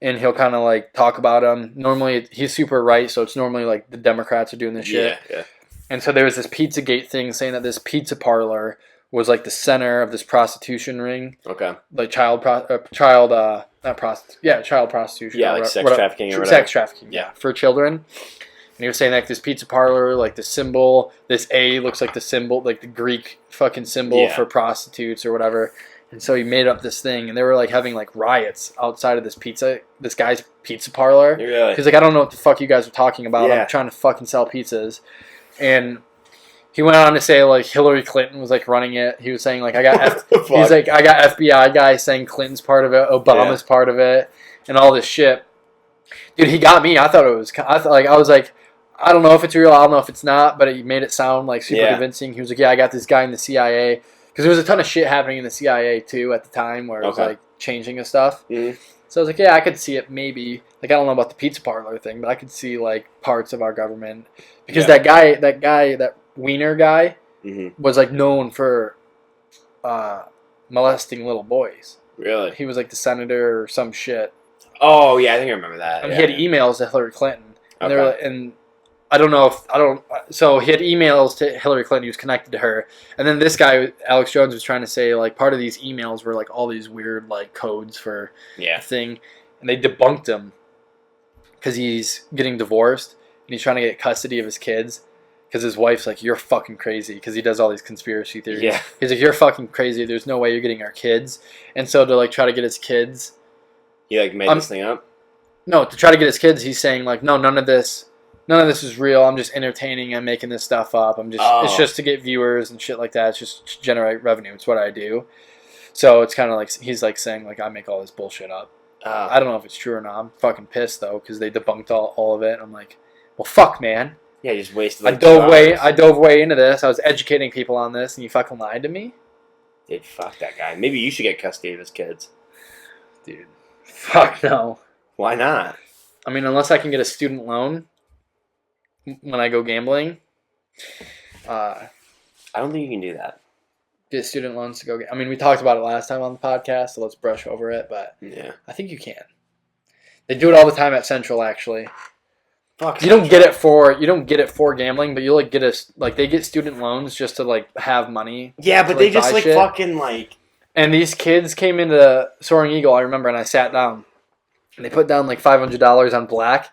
and he'll kind of like talk about them. Normally he's super right, so it's normally like the Democrats are doing this shit. Yeah. And so there was this Pizzagate thing saying that this pizza parlor was like the center of this prostitution ring. Okay. Like child prostitution. Yeah, like sex trafficking or whatever. Sex trafficking, yeah, for children. And he was saying like this pizza parlor, like the symbol, this A looks like the symbol, like the Greek fucking symbol for prostitutes or whatever. And so he made up this thing, and they were like having like riots outside of this guy's pizza parlor. Really? He's like, I don't know what the fuck you guys are talking about. Yeah. I'm trying to fucking sell pizzas. And he went on to say like Hillary Clinton was like running it. He was saying like I got FBI guys saying Clinton's part of it, Obama's part of it, and all this shit. Dude, he got me. I was like, I don't know if it's real. I don't know if it's not, but he made it sound like super convincing. He was like, yeah, I got this guy in the CIA. Because there was a ton of shit happening in the CIA, too, at the time, where it was, like, changing and stuff. Mm-hmm. So I was like, yeah, I could see it, maybe. Like, I don't know about the pizza parlor thing, but I could see, like, parts of our government. Because that Wiener guy was, like, known for molesting little boys. Really? He was, like, the senator or some shit. Oh, yeah, I think I remember that. And he had emails to Hillary Clinton. And they were, and so he had emails to Hillary Clinton. He was connected to her. And then this guy, Alex Jones, was trying to say, like, part of these emails were, like, all these weird, like, codes for the thing. And they debunked him because he's getting divorced and he's trying to get custody of his kids because his wife's like, you're fucking crazy, because he does all these conspiracy theories. Yeah. He's like, you're fucking crazy. There's no way you're getting our kids. And so to, like, try to get his kids. He, like, made this thing up? No, to try to get his kids, he's saying, like, no, none of this is real. I'm just entertaining. I'm making this stuff up. It's just to get viewers and shit like that. It's just to generate revenue. It's what I do. So it's kind of like he's like saying like I make all this bullshit up. I don't know if it's true or not. I'm fucking pissed though because they debunked all of it. I'm like, well, fuck, man. Yeah, you just wasted. Like, I dove way into this. I was educating people on this, and you fucking lied to me. Dude, fuck that guy. Maybe you should get custody of his kids. Dude, fuck no. Why not? I mean, unless I can get a student loan when I go gambling. I don't think you can do that. Get student loans to go I mean, we talked about it last time on the podcast, so let's brush over it, but yeah, I think you can. They do it all the time at Central, actually. Fuck. You don't get it for gambling, but you like they get student loans just to like have money. Yeah, but they just like shit. Fucking like. And these kids came into Soaring Eagle, I remember, and I sat down, and they put down like $500 on black.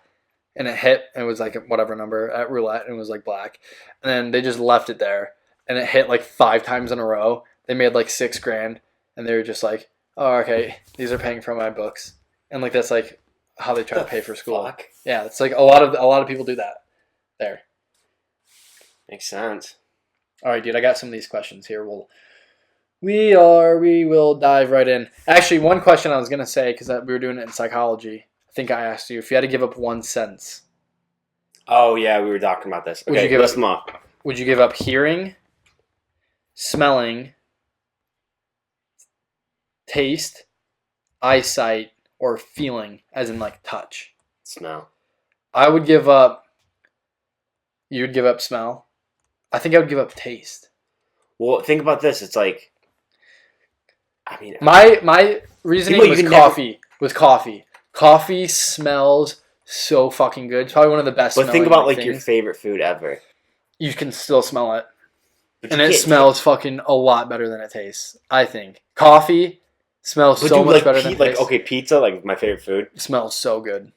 And it hit, and it was like whatever number at roulette, and it was like black. And then they just left it there, and it hit like 5 times in a row. They made like $6,000, and they were just like, "Oh, okay, these are paying for my books," and like that's like how they try to pay for school. Fuck? Yeah, it's like a lot of people do that. There makes sense. All right, dude, I got some of these questions here. We will dive right in. Actually, one question I was gonna say because we were doing it in psychology. I think I asked you if you had to give up one sense. Oh yeah, we were talking about this. Okay, list them off. Would you give up hearing, smelling, taste, eyesight, or feeling, as in like touch? Smell. I would give up. You would give up smell. I think I would give up taste. Well, think about this. It's like, I mean, my reasoning was coffee. Was coffee. Coffee smells so fucking good. It's probably one of the best. But think about like things. Your favorite food ever. You can still smell it, and it smells fucking a lot better than it tastes. I think coffee smells so much better than it tastes. Okay, pizza, like my favorite food, smells so good.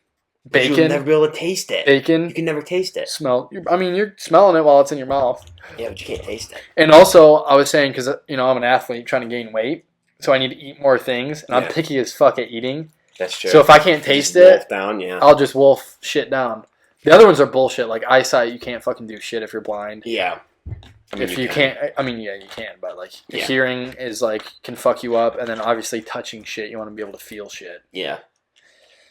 Bacon, you'll never be able to taste it. Bacon, you can never taste it. You're smelling it while it's in your mouth. Yeah, but you can't taste it. And also, I was saying because I'm an athlete trying to gain weight, so I need to eat more things, and I'm picky as fuck at eating. That's true. So if I can't taste it, down, yeah. I'll just wolf shit down. The other ones are bullshit. Like eyesight, you can't fucking do shit if you're blind. Yeah. If you can't, you can. But like hearing is like can fuck you up, and then obviously touching shit, you want to be able to feel shit. Yeah.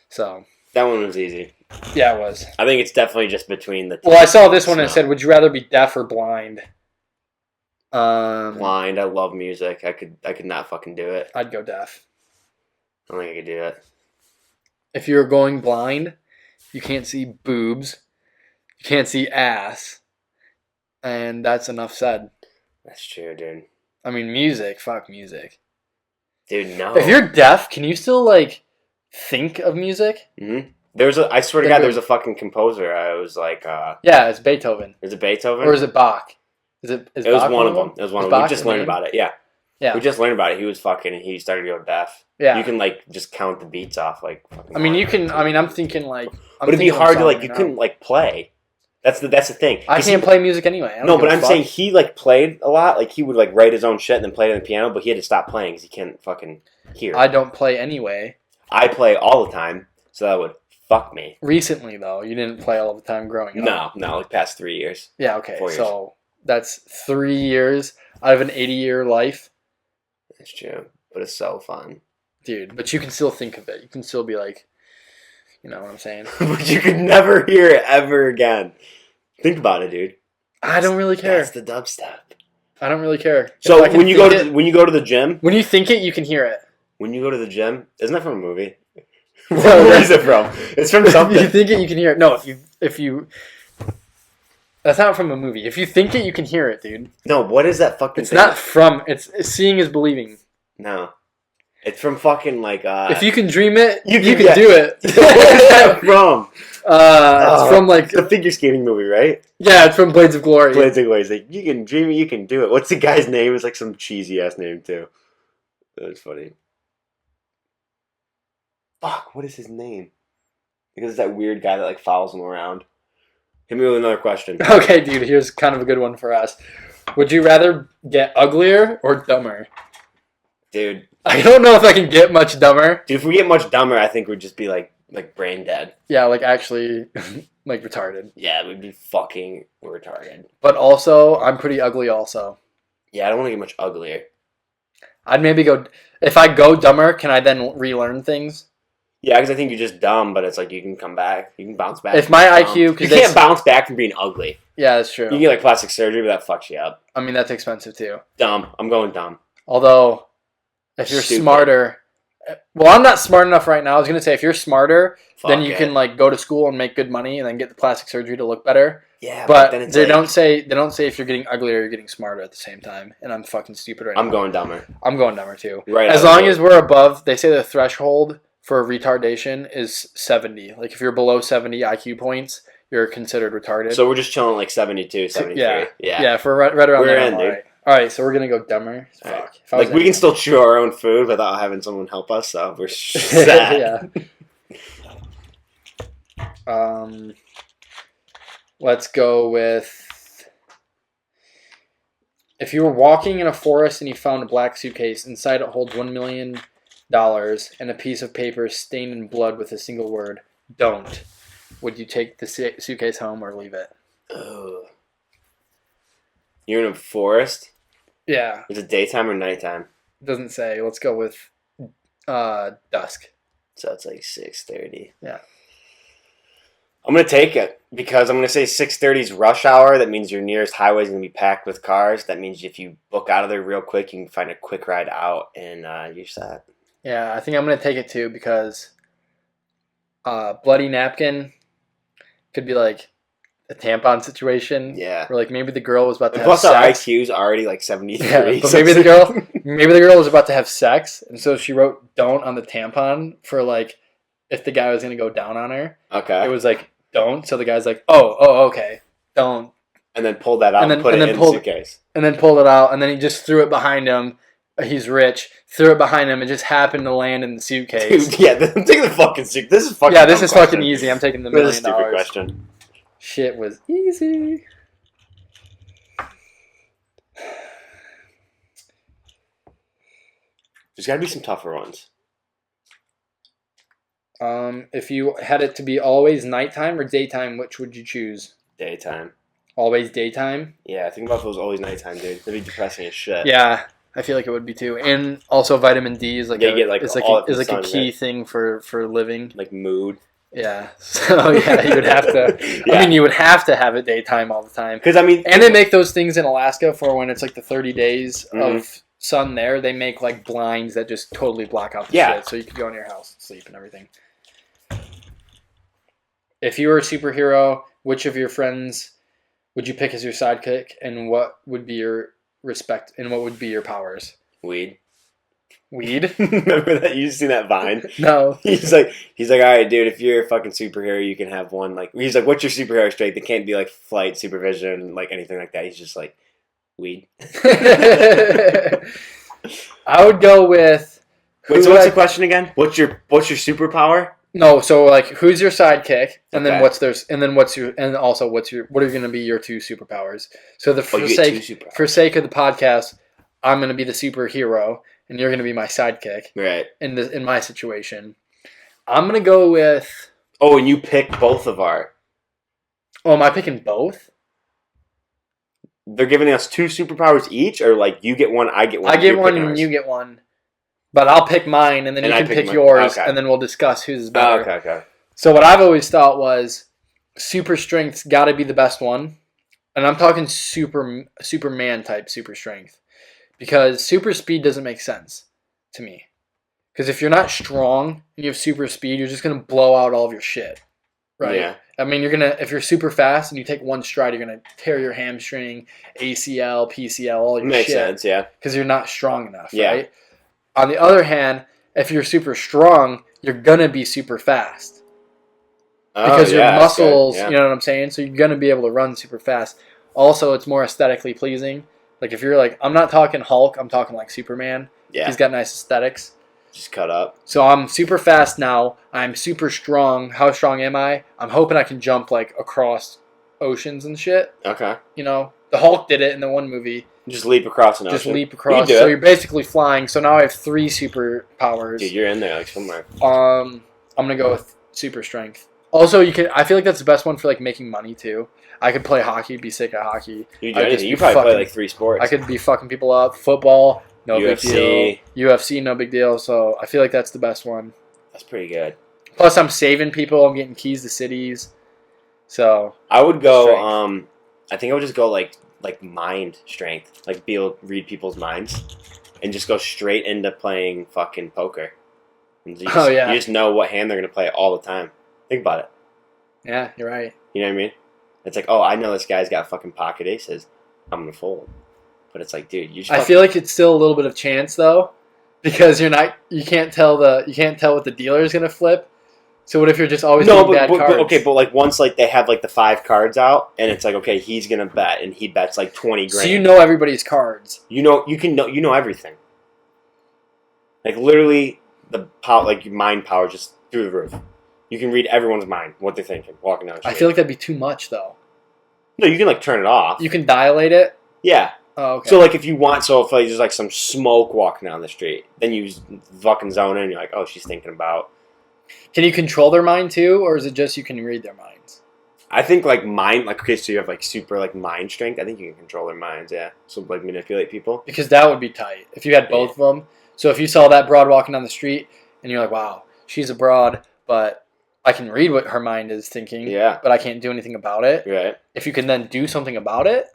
So that one was easy. Yeah, it was. I think it's definitely just between the. Well, I saw this one and it said, "Would you rather be deaf or blind?" Blind. I love music. I could not fucking do it. I'd go deaf. I don't think I could do it. If you're going blind, you can't see boobs, You can't see ass. And that's enough said. That's true, dude. I mean, music. Fuck music. Dude, no. If you're deaf, can you still, like, think of music? Mm-hmm. I swear to God, there was a fucking composer. I was like, yeah, it's Beethoven. Is it Beethoven? Or is it Bach? It was one of them. It was one of them. We just learned about it. Yeah. Yeah. We just learned about it. He started to go deaf. Yeah. You can, like, just count the beats off, like, fucking. I mean, you can, I'm thinking, like. But it'd be hard to, like, you couldn't, like, play. That's the thing. I can't play music anyway. No, but I'm saying he, like, played a lot. Like, he would, like, write his own shit and then play it on the piano, but he had to stop playing because he can't fucking hear. I don't play anyway. I play all the time, so that would fuck me. Recently, though, you didn't play all the time growing up. No, like, past 3 years. Yeah, okay. 4 years. So that's 3 years out of an 80-year life. That's true, but it's so fun. Dude, but you can still think of it. You can still be like, you know what I'm saying? But you could never hear it ever again. Think about it, dude. I don't really care. That's the dubstep. I don't really care. So when you go to the gym, when you think it, you can hear it. When you go to the gym, isn't that from a movie? Where is it from? It's from something. If you think it, you can hear it. No, if you that's not from a movie. If you think it, you can hear it, dude. No, what is that fucking It's thing? not from it's seeing is believing. No. It's from fucking like if you can dream it, you can yeah. do it. What is that from? It's from like the figure skating movie, right? Yeah, it's from Blades of Glory. Blades of Glory. It's like you can dream it, you can do it. What's the guy's name? It's like some cheesy ass name too. That was funny. Fuck, what is his name? Because it's that weird guy that like follows him around. Hit me with another question. Okay, dude, here's kind of a good one for us. Would you rather get uglier or dumber? Dude. I don't know if I can get much dumber. Dude, if we get much dumber, I think we'd just be like brain dead. Yeah, like actually like retarded. Yeah, we'd be fucking retarded. But also, I'm pretty ugly also. Yeah, I don't want to get much uglier. I'd maybe go... If I go dumber, can I then relearn things? Yeah, because I think you're just dumb, but it's like you can come back. You can bounce back. If my IQ... You can't bounce back from being ugly. Yeah, that's true. You can get like plastic surgery, but that fucks you up. I mean, that's expensive too. Dumb. I'm going dumb. Although, if you're smarter... Well, I'm not smart enough right now. I was going to say, if you're smarter, then you can like go to school and make good money and then get the plastic surgery to look better. Yeah, but then it's they don't say if you're getting uglier or you're getting smarter at the same time. And I'm fucking stupid right now. I'm going dumber. I'm going dumber too. Right. As long as we're above, they say the threshold for retardation is 70. Like if you're below 70 IQ points, you're considered retarded. So we're just chilling like 72, 73. Yeah. Yeah. Yeah, for right around we're there. in, dude. Right. All right, so we're gonna go dumber. Fuck. Like we can still chew our own food without having someone help us, so we're sad. Yeah. Let's go with if you were walking in a forest and you found a black suitcase. Inside it holds $1 million and a piece of paper stained in blood with a single word: "Don't." Would you take the suitcase home or leave it? Oh. You're in a forest? Yeah. Is it daytime or nighttime? It doesn't say. Let's go with dusk. So it's like 6:30. Yeah. I'm going to take it because I'm going to say 6:30 is rush hour. That means your nearest highway is going to be packed with cars. That means if you book out of there real quick, you can find a quick ride out and you're set. Yeah, I think I'm going to take it too because bloody napkin could be like a tampon situation. Yeah. Where like maybe the girl was about to have plus sex. Our IQ's already like 73. Yeah, but maybe the girl was about to have sex, and so she wrote "don't" on the tampon for like if the guy was gonna go down on her. Okay. It was like "don't," so the guy's like, "Oh, okay, don't." And then pulled that out and put it in the suitcase. And then pulled it out, and then he just threw it behind him. He's rich. Threw it behind him. It just happened to land in the suitcase. Dude, yeah, I'm taking the fucking suitcase. This is fucking. Yeah, this is fucking easy. I'm taking the $1 million. This is a stupid question. Shit was easy. There's got to be some tougher ones. If you had it to be always nighttime or daytime, which would you choose? Daytime. Always daytime? Yeah, think about if it was always nighttime, dude. That'd be depressing as shit. Yeah, I feel like it would be too. And also vitamin D is like a key thing for living. Like mood. Yeah. So yeah, you would have to. Yeah. I mean, you would have to have it daytime all the time. Because I mean, and they make those things in Alaska for when it's like the 30 days of sun there. They make like blinds that just totally block out the shit, so you could go in your house and sleep and everything. If you were a superhero, which of your friends would you pick as your sidekick, and what would be your respect, and what would be your powers? Weed. Weed? Remember that? You seen that Vine? No. He's like, all right, dude. If you're a fucking superhero, you can have one. Like, he's like, what's your superhero strength? It can't be like flight, supervision, like anything like that. He's just like, weed. I would go with. Wait, so what's the question again? What's your superpower? No, so like, who's your sidekick, and then Okay. what are going to be your two superpowers? So for sake of the podcast, I'm going to be the superhero, and you're going to be my sidekick. Right. In my situation, I'm going to go with. Oh, and you pick both of our. Oh, am I picking both? They're giving us two superpowers each, or like you get one, I get one. I get one, and you get one. But I'll pick mine, and then you can pick yours, and then we'll discuss who's better. Okay. So what I've always thought was super strength's got to be the best one. And I'm talking Superman type super strength. Because super speed doesn't make sense to me. Because if you're not strong and you have super speed, you're just going to blow out all of your shit. Right? Yeah. I mean, if you're super fast and you take one stride, you're going to tear your hamstring, ACL, PCL, all your shit. Makes sense, yeah. Because you're not strong enough, Yeah. right? On the other hand, if you're super strong, you're going to be super fast. Because your muscles, you know what I'm saying? So you're going to be able to run super fast. Also, it's more aesthetically pleasing. Like if you're like, I'm not talking Hulk, I'm talking like Superman. Yeah. He's got nice aesthetics. Just cut up. So I'm super fast now. I'm super strong. How strong am I? I'm hoping I can jump like across oceans and shit. Okay. You know, the Hulk did it in the one movie. Just leap across an ocean. Just leap across. So you're basically flying. So now I have 3 superpowers. Dude, you're in there like somewhere. I'm gonna go with super strength. Also, I feel like that's the best one for like making money too. I could play hockey, be sick at hockey. You do anything. You probably play like 3 sports. I could be fucking people up. Football, no UFC. big deal. UFC, no big deal. So I feel like that's the best one. That's pretty good. Plus, I'm saving people. I'm getting keys to cities. So I would go. strength. I think I would just go like mind strength, like be able to read people's minds, and just go straight into playing fucking poker. And you just know what hand they're gonna play all the time. Think about it. Yeah, you're right. You know what I mean? It's like, oh, I know this guy's got fucking pocket aces. I'm gonna fold. But it's like, dude, you just. I feel like it's still a little bit of chance though, because you can't tell what the dealer is gonna flip. So what if you're just always getting bad cards? But like once like they have like the 5 cards out, and it's like, okay, he's gonna bet, and he bets like 20 grand. So you know everybody's cards. You know everything. Like literally, the power, like your mind power, just through the roof. You can read everyone's mind, what they're thinking, walking down the street. I feel like that'd be too much though. No, you can like turn it off. You can dilate it. Yeah. Oh, okay. So like if you want, if like there's like some smoke walking down the street, then you fucking zone in. And you're like, oh, she's thinking about. Can you control their mind too, or is it just you can read their minds? I think like mind, like okay, so you have like super like mind strength. I think you can control their minds, yeah. So like manipulate people. Because that would be tight if you had both of them. So if you saw that broad walking down the street and you're like, wow, she's a broad, but I can read what her mind is thinking. Yeah. But I can't do anything about it. Right. If you can then do something about it,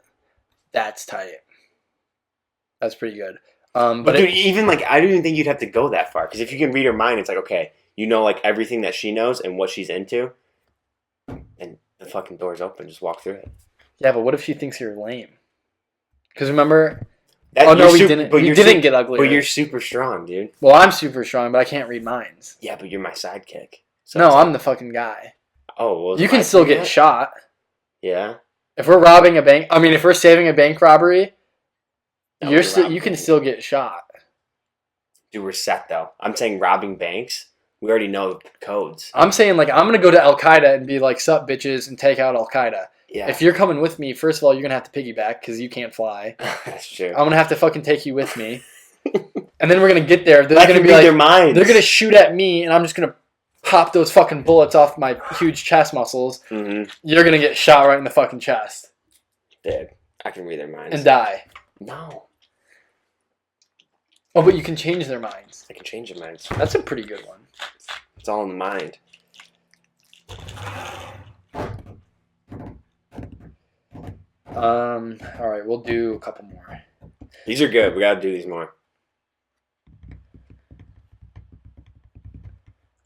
that's tight. That's pretty good. But dude, even like I don't even think you'd have to go that far because if you can read her mind, it's like okay. You know, like, everything that she knows and what she's into. And the fucking door's open. Just walk through it. Yeah, but what if she thinks you're lame? Because remember... we didn't get ugly. But you're super strong, dude. Well, I'm super strong, but I can't read minds. Yeah, but you're my sidekick. So no, I'm the fucking guy. Oh, well... You can still get shot. Yeah? If we're robbing a bank... I mean, if we're saving a bank robbery, you can still get shot. Dude, we're set, though. I'm saying robbing banks... We already know the codes. I'm saying, like, I'm going to go to Al-Qaeda and be like, sup, bitches, and take out Al-Qaeda. Yeah. If you're coming with me, first of all, you're going to have to piggyback because you can't fly. That's true. I'm going to have to fucking take you with me. And then we're going to get there. They're going to be like, their minds. They're going to shoot at me, and I'm just going to pop those fucking bullets off my huge chest muscles. Mm-hmm. You're going to get shot right in the fucking chest. Dude, I can read their minds. And die. No. Oh, but you can change their minds. I can change their minds. That's a pretty good one. It's all in the mind. All right, we'll do a couple more. These are good. We gotta do these more.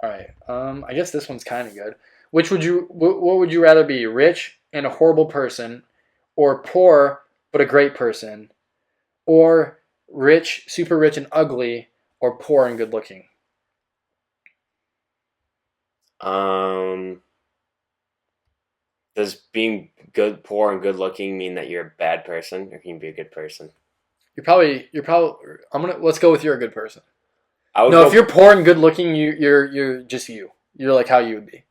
All right. I guess this one's kind of good. What would you rather be? Rich and a horrible person, or poor but a great person, or rich, super rich and ugly, or poor and good looking? Does being good, poor, and good looking mean that you're a bad person, or can you be a good person? You're probably. Let's go with you're a good person. If you're poor and good looking, you're just you. You're like how you would be.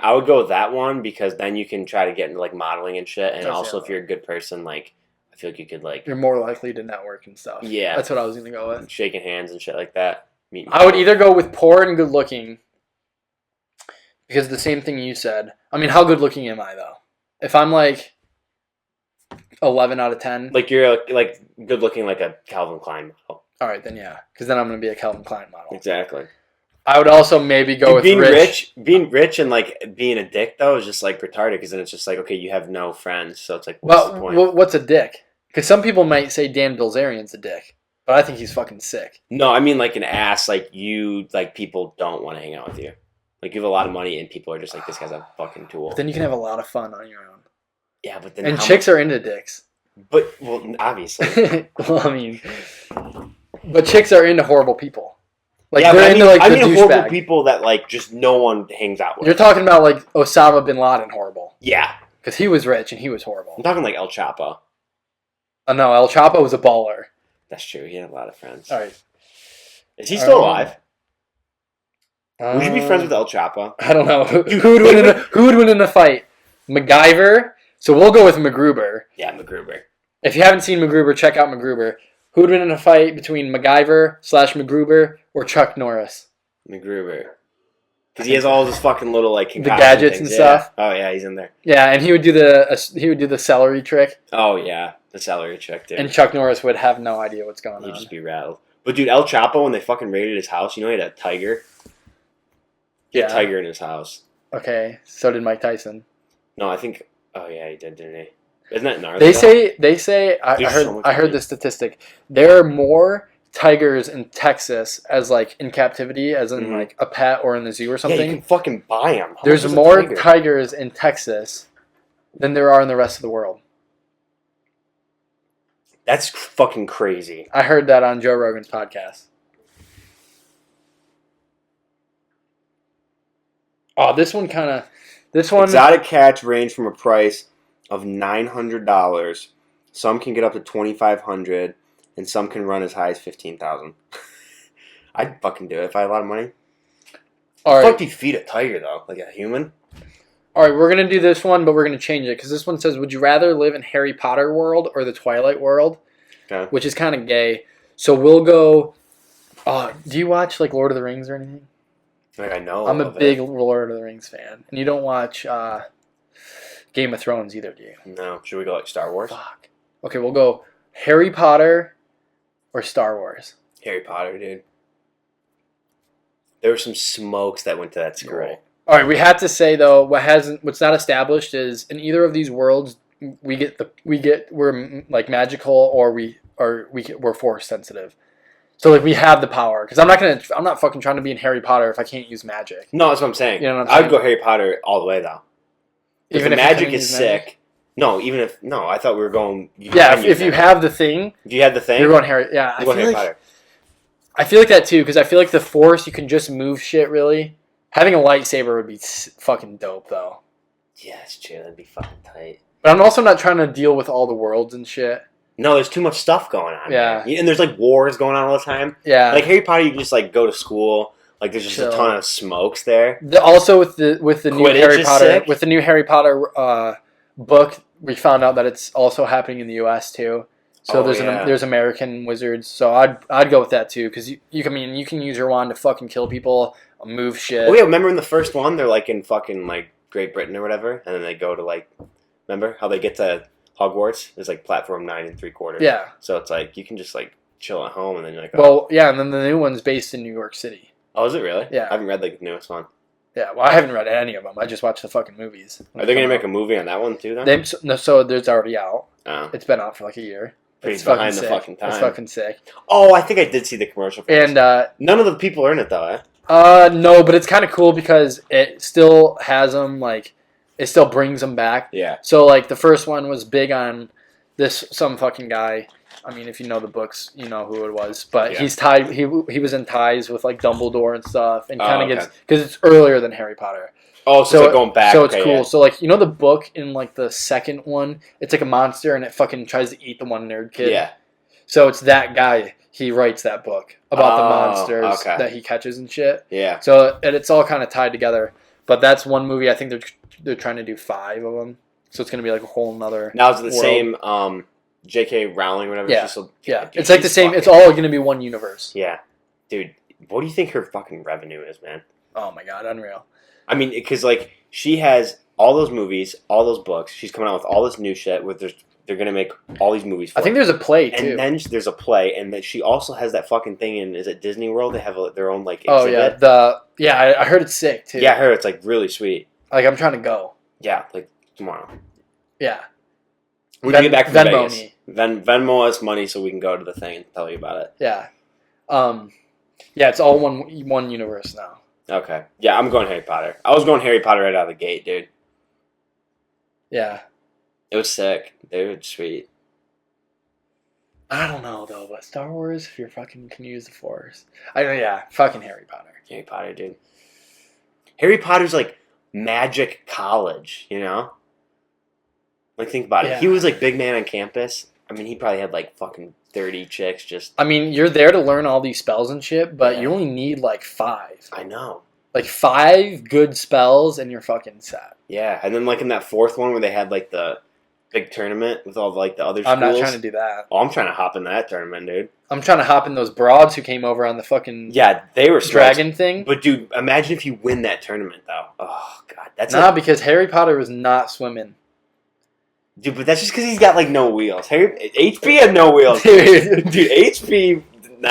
I would go with that one because then you can try to get into like modeling and shit, and That's if you're a good person, like I feel like you could like you're more likely to network and stuff. Yeah, that's what I was gonna go with. Shaking hands and shit like that. I would either go with poor and good looking because the same thing you said. I mean, how good looking am I though? If I'm like 11 out of 10, like you're like good looking like a Calvin Klein model. All right, then yeah, because then I'm gonna be a Calvin Klein model. Exactly. I would also maybe go with being rich. Being rich and like being a dick though is just like retarded because then it's just like okay, you have no friends, so it's like what's the point? What's a dick? Because some people might say Dan Bilzerian's a dick, but I think he's fucking sick. No, I mean like an ass. Like people don't want to hang out with you. Like you have a lot of money and people are just like this guy's a fucking tool. But then you can have a lot of fun on your own. Yeah, but then and chicks are into dicks. But obviously. Well, I mean, but chicks are into horrible people. Like yeah, they're into like the douchebag. Horrible people that like just no one hangs out with. You're talking about like Osama bin Laden horrible. Yeah, because he was rich and he was horrible. I'm talking like El Chapo. Oh no, El Chapo was a baller. That's true. He had a lot of friends. All right, is he still alive? Would you be friends with El Chapo? I don't know. Who would win in a fight? MacGyver. So we'll go with MacGruber. Yeah, MacGruber. If you haven't seen MacGruber, check out MacGruber. Who would win in a fight between MacGyver/MacGruber or Chuck Norris? MacGruber. Because he has all his fucking little like the gadgets things. And stuff. Oh yeah, he's in there. Yeah, and he would do the celery trick. Oh yeah, the celery trick, dude. And Chuck Norris would have no idea what's going on. He'd just be rattled. But dude, El Chapo, when they fucking raided his house, you know he had a tiger. He had a tiger in his house. Okay, so did Mike Tyson. No, I think. Oh yeah, he did, didn't he? Isn't that gnarly? They say. I heard the statistic. There are more tigers in Texas as like in captivity, as in like a pet or in the zoo or something. Yeah, you can fucking buy them. There's more tigers in Texas than there are in the rest of the world. That's fucking crazy. I heard that on Joe Rogan's podcast. Oh, this one. Exotic cats range from a price of $900. Some can get up to $2,500, and some can run as high as $15,000. I'd fucking do it if I had a lot of money. All right. Fuck, do you feed a tiger though, like a human? All right, we're gonna do this one, but we're gonna change it because this one says, "Would you rather live in Harry Potter world or the Twilight world?" Okay. Which is kind of gay. So we'll go. Do you watch like Lord of the Rings or anything? Like I know. I'm a big Lord of the Rings fan, and you don't watch Game of Thrones either, do you? No. Should we go like Star Wars? Fuck. Okay, we'll go Harry Potter or Star Wars. Harry Potter, dude. There were some smokes that went to that school. Right. All right, we have to say though, what's not established is in either of these worlds we're like magical or we're force sensitive. So like we have the power because I'm not fucking trying to be in Harry Potter if I can't use magic. No, that's what I'm saying. You know what I'm saying? I'd go Harry Potter all the way though. Even if magic is sick. Magic? No, I thought we were going. If you have the thing. If you had the thing, you're going Harry. Yeah, I feel Harry Potter. I feel like that too because I feel like the force you can just move shit really. Having a lightsaber would be fucking dope though. Yeah, it's true. That'd be fucking tight. But I'm also not trying to deal with all the worlds and shit. No, there's too much stuff going on. Yeah. And there's like wars going on all the time. Yeah. Like Harry Potter, you just like go to school. Like there's just a ton of smokes there. Also with the new Harry Potter with the new Harry Potter book, we found out that it's also happening in the US too. So there's American wizards. So I'd go with that too because you can use your wand to fucking kill people, move shit. Oh yeah, remember in the first one they're like in fucking like Great Britain or whatever, and then they go to like remember how they get to Hogwarts? It's like platform 9 3/4. Yeah. So it's like you can just like chill at home and then you're like, well, yeah, and then the new one's based in New York City. Oh, is it really? Yeah. I haven't read like the newest one. Yeah, well, I haven't read any of them. I just watched the fucking movies. Are they gonna make a movie on that one too? Then? So there's already out. Oh. It's been out for like a year. It's behind the fucking time. It's fucking sick. Oh, I think I did see the commercial for and none of the people are in it though, eh? No, but it's kind of cool because it still has them, like, it still brings them back. Yeah. So, like, the first one was big on some fucking guy. I mean, if you know the books, you know who it was. But he's tied. He was in ties with, like, Dumbledore and stuff, and kind of gets because it's earlier than Harry Potter. Oh, so it's like going back. So it's cool. Yeah. So, like, you know the book in, like, the second one? It's like a monster, and it fucking tries to eat the one nerd kid. Yeah. So it's that guy. He writes that book about the monsters that he catches and shit. Yeah. So it's all kind of tied together. But that's one movie. I think they're trying to do 5 of them. So it's going to be like a whole nother Now is it the world. same J.K. Rowling or whatever? Yeah. Dude, It's like the same. It's all going to be one universe. Yeah. Dude, what do you think her fucking revenue is, man? Oh, my God. Unreal. I mean, because, like, she has all those movies, all those books. She's coming out with all this new shit. They're going to make all these movies for I think there's a play, too. And then there's a play. And then she also has that fucking thing in, is it Disney World? They have their own, like, exhibit. Oh, yeah. I heard it's sick, too. Yeah, I heard it's, like, really sweet. Like, I'm trying to go. Yeah, like, tomorrow. Yeah. When you get back from Venmo Vegas. me. Venmo us money so we can go to the thing and tell you about it. Yeah. Yeah, it's all one universe now. Okay. Yeah, I'm going Harry Potter. I was going Harry Potter right out of the gate, dude. Yeah. It was sick. They were sweet. I don't know, though, but Star Wars, if you're fucking can use the Force. Fucking Harry Potter. Harry Potter, dude. Harry Potter's like magic college, you know? Like, think about it. He was like big man on campus. I mean, he probably had like fucking 30 chicks just... I mean, you're there to learn all these spells and shit, but you only need like 5. I know. Like 5 good spells and you're fucking set. Yeah, and then like in that 4th one where they had like the big tournament with all like the other schools. I'm not trying to do that. Oh, I'm trying to hop in that tournament, dude. I'm trying to hop in those broads who came over on the fucking they were dragon thing. But dude, imagine if you win that tournament though. Oh god, that's because Harry Potter was not swimming. Dude, but that's just because he's got like no wheels. HP had no wheels. Dude, HP.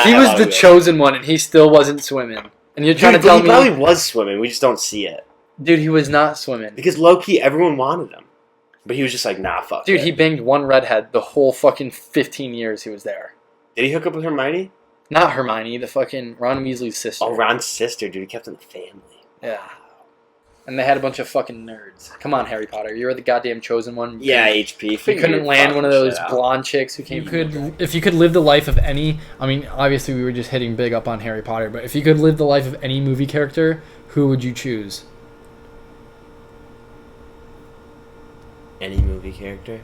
He was the chosen one, and he still wasn't swimming. And you're trying to tell me he probably was swimming. We just don't see it. Dude, he was not swimming because low key everyone wanted him. But he was just like, nah, fuck. Dude, he banged one redhead the whole fucking 15 years he was there. Did he hook up with Hermione? Not Hermione, the fucking Ron Weasley's sister. Oh, Ron's sister, dude. He kept in the family. Yeah. And they had a bunch of fucking nerds. Come on, Harry Potter. You're the goddamn chosen one. Yeah, HP. You couldn't land one of those blonde chicks who came. If you could live the life of any... I mean, obviously we were just hitting big up on Harry Potter, but if you could live the life of any movie character, who would you choose? Any movie character?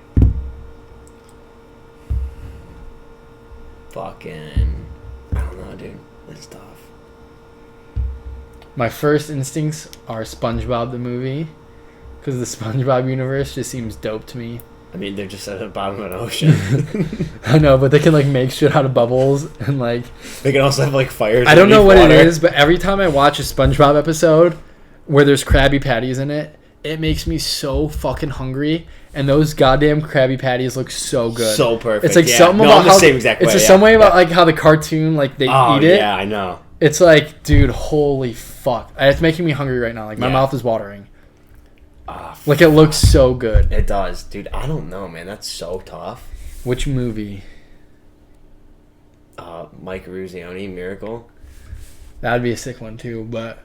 Fucking... I don't know, dude. That's tough. My first instincts are SpongeBob the movie, because the SpongeBob universe just seems dope to me. I mean, they're just at the bottom of an ocean. I know, but they can like make shit out of bubbles and like... They can also have like fires. I don't know what it is, but every time I watch a SpongeBob episode where there's Krabby Patties in it, it makes me so fucking hungry, and those goddamn Krabby Patties look so good. So perfect. It's like something about the how same exact way. It's some way about like how the cartoon like they eat it. Yeah, I know. It's like, dude, holy fuck! It's making me hungry right now. Like my mouth is watering. Like it looks so good. It does, dude. I don't know, man. That's so tough. Which movie? Mike Ruzioni, Miracle. That'd be a sick one too, but.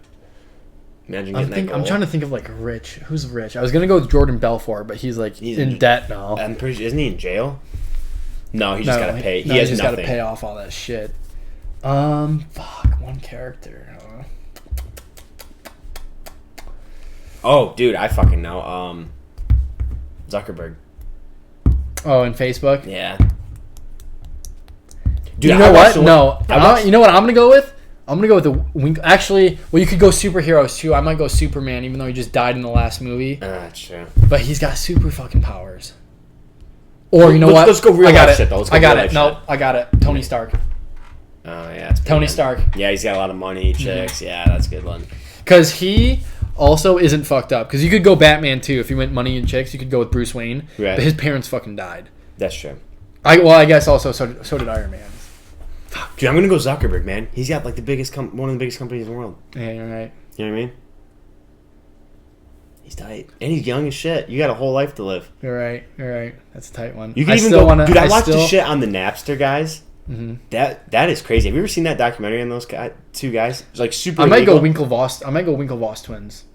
Imagine getting I'm trying to think of like rich. Who's rich? I was gonna go with Jordan Belfort, but he's in debt now. I'm pretty sure, isn't he in jail? No, he just gotta pay. He has just nothing. Gotta pay off all that shit. Fuck, one character. Oh, dude, I fucking know. Zuckerberg. Oh, in Facebook. Yeah. Dude, you know what? No, you know what I'm gonna go with. I'm going to go with the Wink. Actually, well, you could go superheroes, too. I might go Superman, even though he just died in the last movie. That's true. But he's got super fucking powers. Or, you know what? Let's go real life shit, though. I got it. No, I got it. Tony Stark. Oh, yeah. Tony Stark. Yeah, he's got a lot of money, chicks. Mm-hmm. Yeah, that's a good one. Because he also isn't fucked up. Because you could go Batman, too. If you went money and chicks, you could go with Bruce Wayne. Right. But his parents fucking died. That's true. I guess also so did Iron Man. Fuck. Dude, I'm gonna go Zuckerberg, man. He's got like one of the biggest companies in the world. Yeah, you're right. You know what I mean? He's tight, and he's young as shit. You got a whole life to live. You're right. That's a tight one. You can even go. Dude, I watched the shit on the Napster guys. Mm-hmm. That is crazy. Have you ever seen that documentary on those two guys? It's like super. I might illegal. go Winklevoss twins.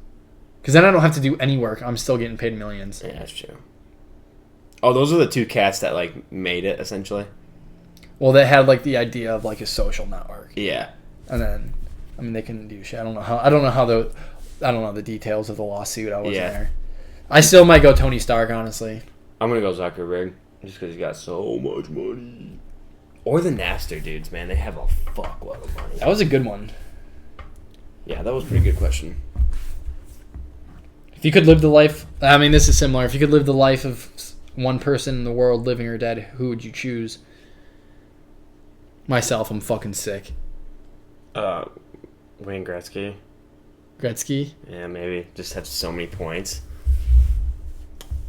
Because then I don't have to do any work. I'm still getting paid millions. Yeah, that's true. Oh, those are the two cats that like made it essentially. Well, they had like the idea of like a social network. Yeah. And then, I mean, they couldn't do shit. I don't know the details of the lawsuit. I wasn't there. I still might go Tony Stark, honestly. I'm gonna go Zuckerberg just because he's got so much money. Or the Napster dudes, man. They have a fuckload of money. That was a good one. Yeah, that was a pretty good question. If you could live the life... I mean, this is similar. If you could live the life of one person in the world, living or dead, who would you choose? Myself, I'm fucking sick. Wayne Gretzky. Gretzky? Yeah, maybe. Just have so many points.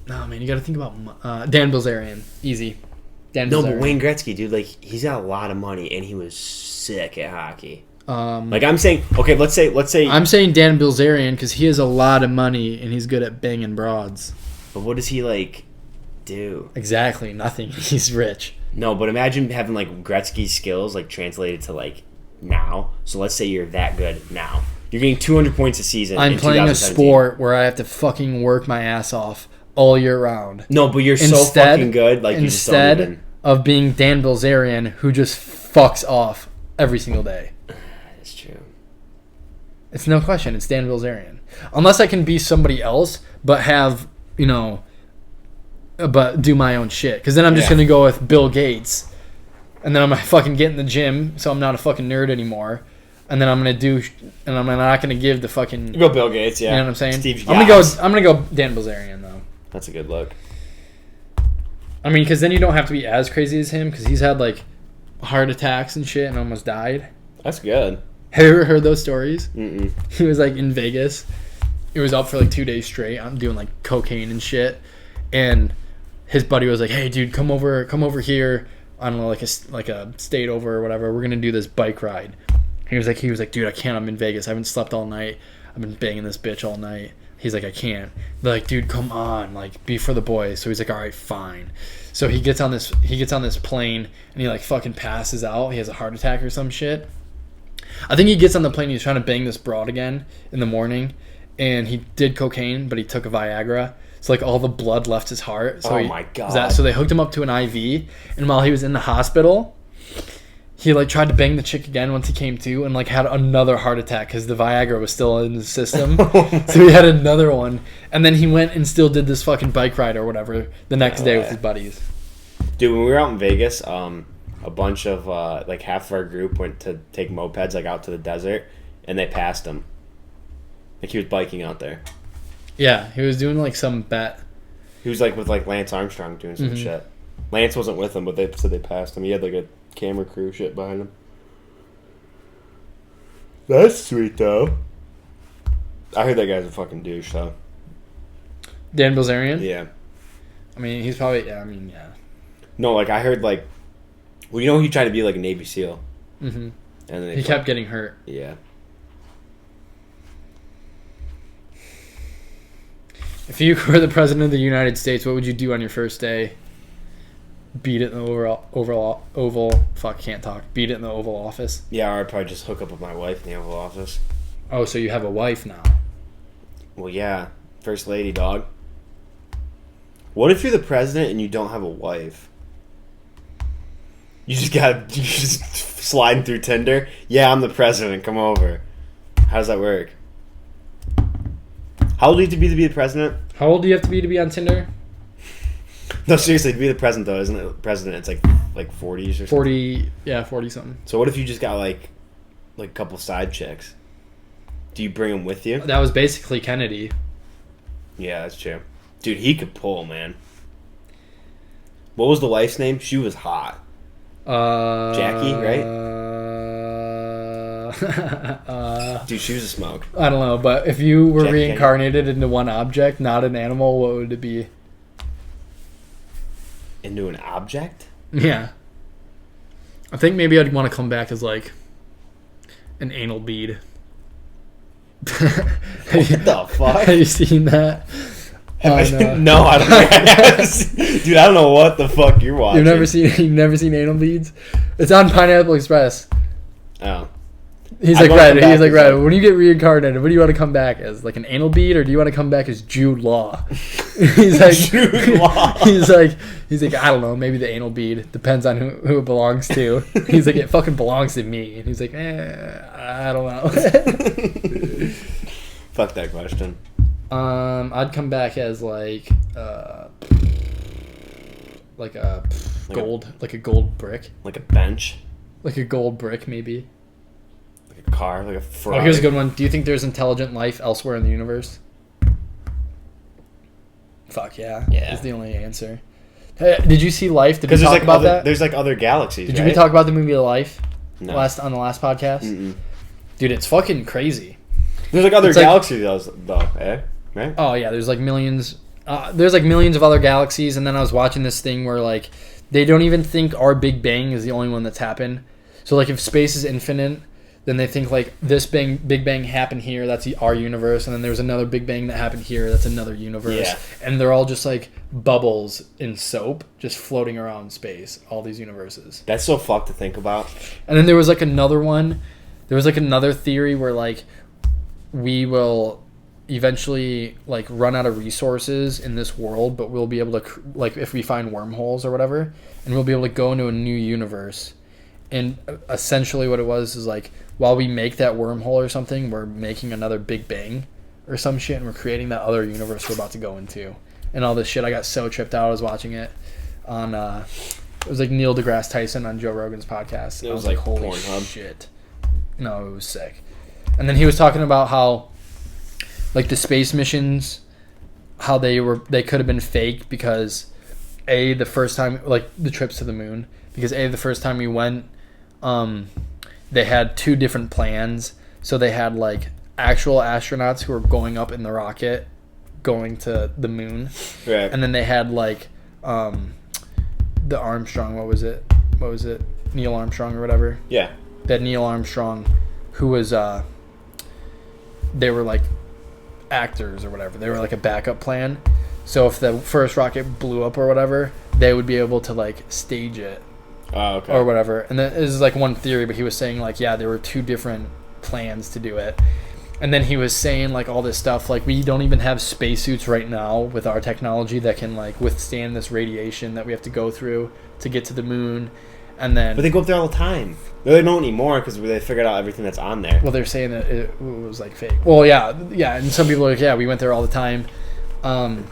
No, man, you gotta think about... Dan Bilzerian. Easy. Dan No, Bilzerian. but Wayne Gretzky, dude, like, he's got a lot of money, and he was sick at hockey. Like I'm saying, okay, let's say. I'm saying Dan Bilzerian because he has a lot of money and he's good at banging broads. But what does he like do? Exactly, nothing. He's rich. No, but imagine having like Gretzky's skills like translated to like now. So let's say you're that good now. You're getting 200 points a season. I'm playing a sport where I have to fucking work my ass off all year round. No, but you're so fucking good. Like you just don't even... of being Dan Bilzerian, who just fucks off every single day. That's true. It's no question. It's Dan Bilzerian. Unless I can be somebody else, but have, but do my own shit. Because then I'm just going to go with Bill Gates. And then I'm going to fucking get in the gym, so I'm not a fucking nerd anymore. And then I'm going to do, and I'm not going to give the fucking... You go Bill Gates, yeah. You know what I'm saying? Steve I'm going to go Dan Bilzerian, though. That's a good look. I mean, because then you don't have to be as crazy as him, because he's had, like, heart attacks and shit and almost died. That's good. Have you ever heard those stories? Mm-mm. He was, like, in Vegas. He was up for, like, 2 days straight. I'm doing, like, cocaine and shit. And his buddy was like, hey, dude, come over here. I don't know, like a state over or whatever. We're going to do this bike ride. He was like, dude, I can't. I'm in Vegas. I haven't slept all night. I've been banging this bitch all night. He's like, I can't. They're like, dude, come on, like, be for the boys. So he's like, all right, fine. So he gets on this plane and he like fucking passes out. He has a heart attack or some shit. I think he gets on the plane. He's trying to bang this broad again in the morning, and he did cocaine, but he took a Viagra. So like all the blood left his heart. So my god! So they hooked him up to an IV, and while he was in the hospital, he like tried to bang the chick again once he came to, and like had another heart attack because the Viagra was still in his system. So he had another one, and then he went and still did this fucking bike ride or whatever the next day with his buddies. Dude, when we were out in Vegas, a bunch of like half of our group went to take mopeds like out to the desert, and they passed him. Like he was biking out there. Yeah, he was doing like some bet. He was like with like Lance Armstrong doing some shit. Lance wasn't with him, but they said they passed him. He had like a camera crew shit behind him. That's sweet though. I heard that guy's a fucking douche though. Dan Bilzerian? Yeah. I mean, he's probably yeah. No, like I heard like, well, you know, he tried to be like a Navy SEAL. Mm-hmm. And then he kept getting hurt. Yeah. If you were the president of the United States, what would you do on your first day? Beat it in the Oval. Fuck, can't talk. Beat it in the Oval Office. Yeah, or I'd probably just hook up with my wife in the Oval Office. Oh, so you have a wife now? Well, yeah, First Lady, dog. What if you're the president and you don't have a wife? You just sliding through Tinder. Yeah, I'm the president. Come over. How does that work? How old do you have to be the president? How old do you have to be on Tinder? No, seriously, to be the president though, isn't it? President, it's like 40s or something. 40, yeah, 40 something. So what if you just got like a couple side chicks? Do you bring them with you? That was basically Kennedy. Yeah, that's true. Dude, he could pull, man. What was the wife's name? She was hot. Jackie, right? Dude, she was a smoke. I don't know, but if you were Jackie reincarnated into one object, not an animal, what would it be? Into an object? Yeah. I think maybe I'd want to come back as like an anal bead. What the fuck? Have you seen that? No, I don't think I have. Dude, I don't know what the fuck you're watching. You've never seen Anal Beads? It's on Pineapple Express. Oh. He's like, Red. He's like, Red. When you get reincarnated, what do you want to come back as? Like an anal bead, or do you want to come back as Jude Law? He's like, Jude Law. He's like, I don't know. Maybe the anal bead depends on who it belongs to. He's like, it fucking belongs to me. And he's like, I don't know. Fuck that question. I'd come back as like a gold brick, like a bench, like a gold brick, maybe. Like a car, like a Ferrari. Oh, here's a good one. Do you think there's intelligent life elsewhere in the universe? Fuck yeah. Yeah. Is the only answer. Hey, did you see Life? Did we talk like about that? There's like other galaxies. Did we talk about the movie Life? No. On the last podcast? Mm-mm. Dude, it's fucking crazy. There's like other galaxies though, eh? Right? Oh yeah, there's like millions. There's like millions of other galaxies, and then I was watching this thing where like they don't even think our Big Bang is the only one that's happened. So like if space is infinite, then they think like this Big Bang happened here, that's our universe, and then there's another Big Bang that happened here, that's another universe. Yeah. And they're all just like bubbles in soap, just floating around space, all these universes. That's so fucked to think about. And then there was like another one, there was like another theory where like we will eventually like run out of resources in this world, but we'll be able to like if we find wormholes or whatever, and we'll be able to go into a new universe. And essentially what it was is like while we make that wormhole or something, we're making another Big Bang or some shit, and we're creating that other universe we're about to go into. And all this shit, I got so tripped out. I was watching it on it was like Neil deGrasse Tyson on Joe Rogan's podcast. It was I was like holy Pornhub. shit. No, it was sick. And then he was talking about how like the space missions, how they could have been fake because the first time, like the trips to the moon, because the first time we went, they had two different plans. So they had like actual astronauts who were going up in the rocket, going to the moon, right? And then they had like the Armstrong. What was it? Neil Armstrong or whatever. Yeah. That Neil Armstrong, who was they were like actors or whatever. They were like a backup plan. So if the first rocket blew up or whatever, they would be able to like stage it. Oh, okay. Or whatever. And this is like one theory, but he was saying like, yeah, there were two different plans to do it. And then he was saying like all this stuff, like we don't even have spacesuits right now with our technology that can like withstand this radiation that we have to go through to get to the moon. And then, but they go up there all the time. They don't anymore because they figured out everything that's on there. Well, they're saying that it was like fake. Well, yeah, and some people are like, yeah, we went there all the time. And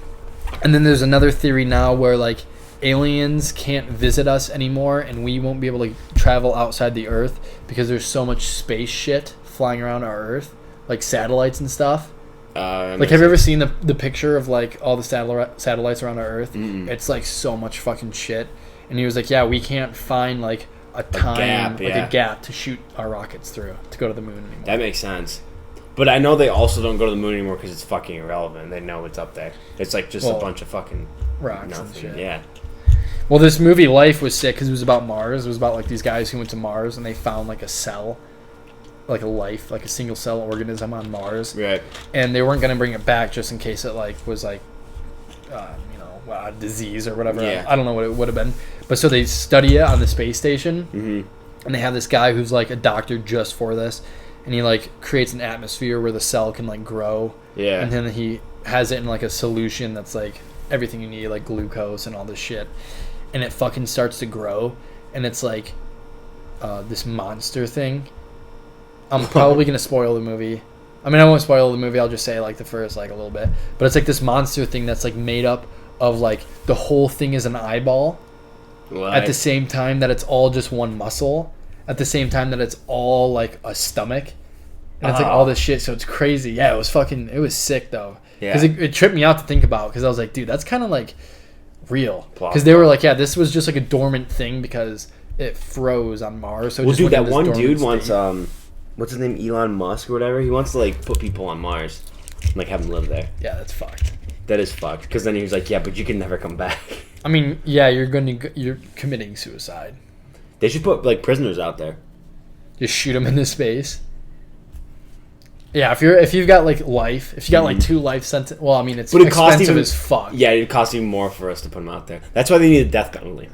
then there's another theory now where like aliens can't visit us anymore, and we won't be able to travel outside the Earth because there's so much space shit flying around our Earth, like satellites and stuff. Like, have you ever seen the picture of like all the satellites around our Earth? Mm-mm. It's like so much fucking shit. And he was like, yeah, we can't find like a gap to shoot our rockets through to go to the moon anymore. That makes sense. But I know they also don't go to the moon anymore because it's fucking irrelevant. They know it's up there. It's like just a bunch of fucking rocks and shit. Yeah. Well, this movie Life was sick because it was about Mars. It was about like these guys who went to Mars and they found like a cell, like a life, like a single cell organism on Mars. Right. And they weren't gonna bring it back just in case it like was like, a disease or whatever. Yeah. I don't know what it would have been. But so they study it on the space station, mm-hmm. and they have this guy who's like a doctor just for this, and he like creates an atmosphere where the cell can like grow. Yeah. And then he has it in like a solution that's like everything you need, like glucose and all this shit. And it fucking starts to grow, and it's like this monster thing. I'm probably gonna spoil the movie. I mean, I won't spoil the movie. I'll just say like the first like a little bit. But it's like this monster thing that's like made up of like the whole thing is an eyeball. What? At the same time that it's all just one muscle. At the same time that it's all like a stomach. And it's like all this shit. So it's crazy. Yeah, it was sick though. Yeah. Because it tripped me out to think about. Because I was like, dude, that's kind of like real. Because they were like, yeah, this was just like a dormant thing because it froze on Mars. So well, just dude, that one dude state. wants what's his name, Elon Musk or whatever. He wants to like put people on Mars, and, like have them live there. Yeah, that's fucked. That is fucked. Because then he was like, yeah, but you can never come back. I mean, yeah, you're committing suicide. They should put like prisoners out there. Just shoot them into space. Yeah, if you've got like life, if you got like 2 life sentence, well, I mean it's expensive as fuck. Yeah, it costs even more for us to put them out there. That's why they need a death penalty.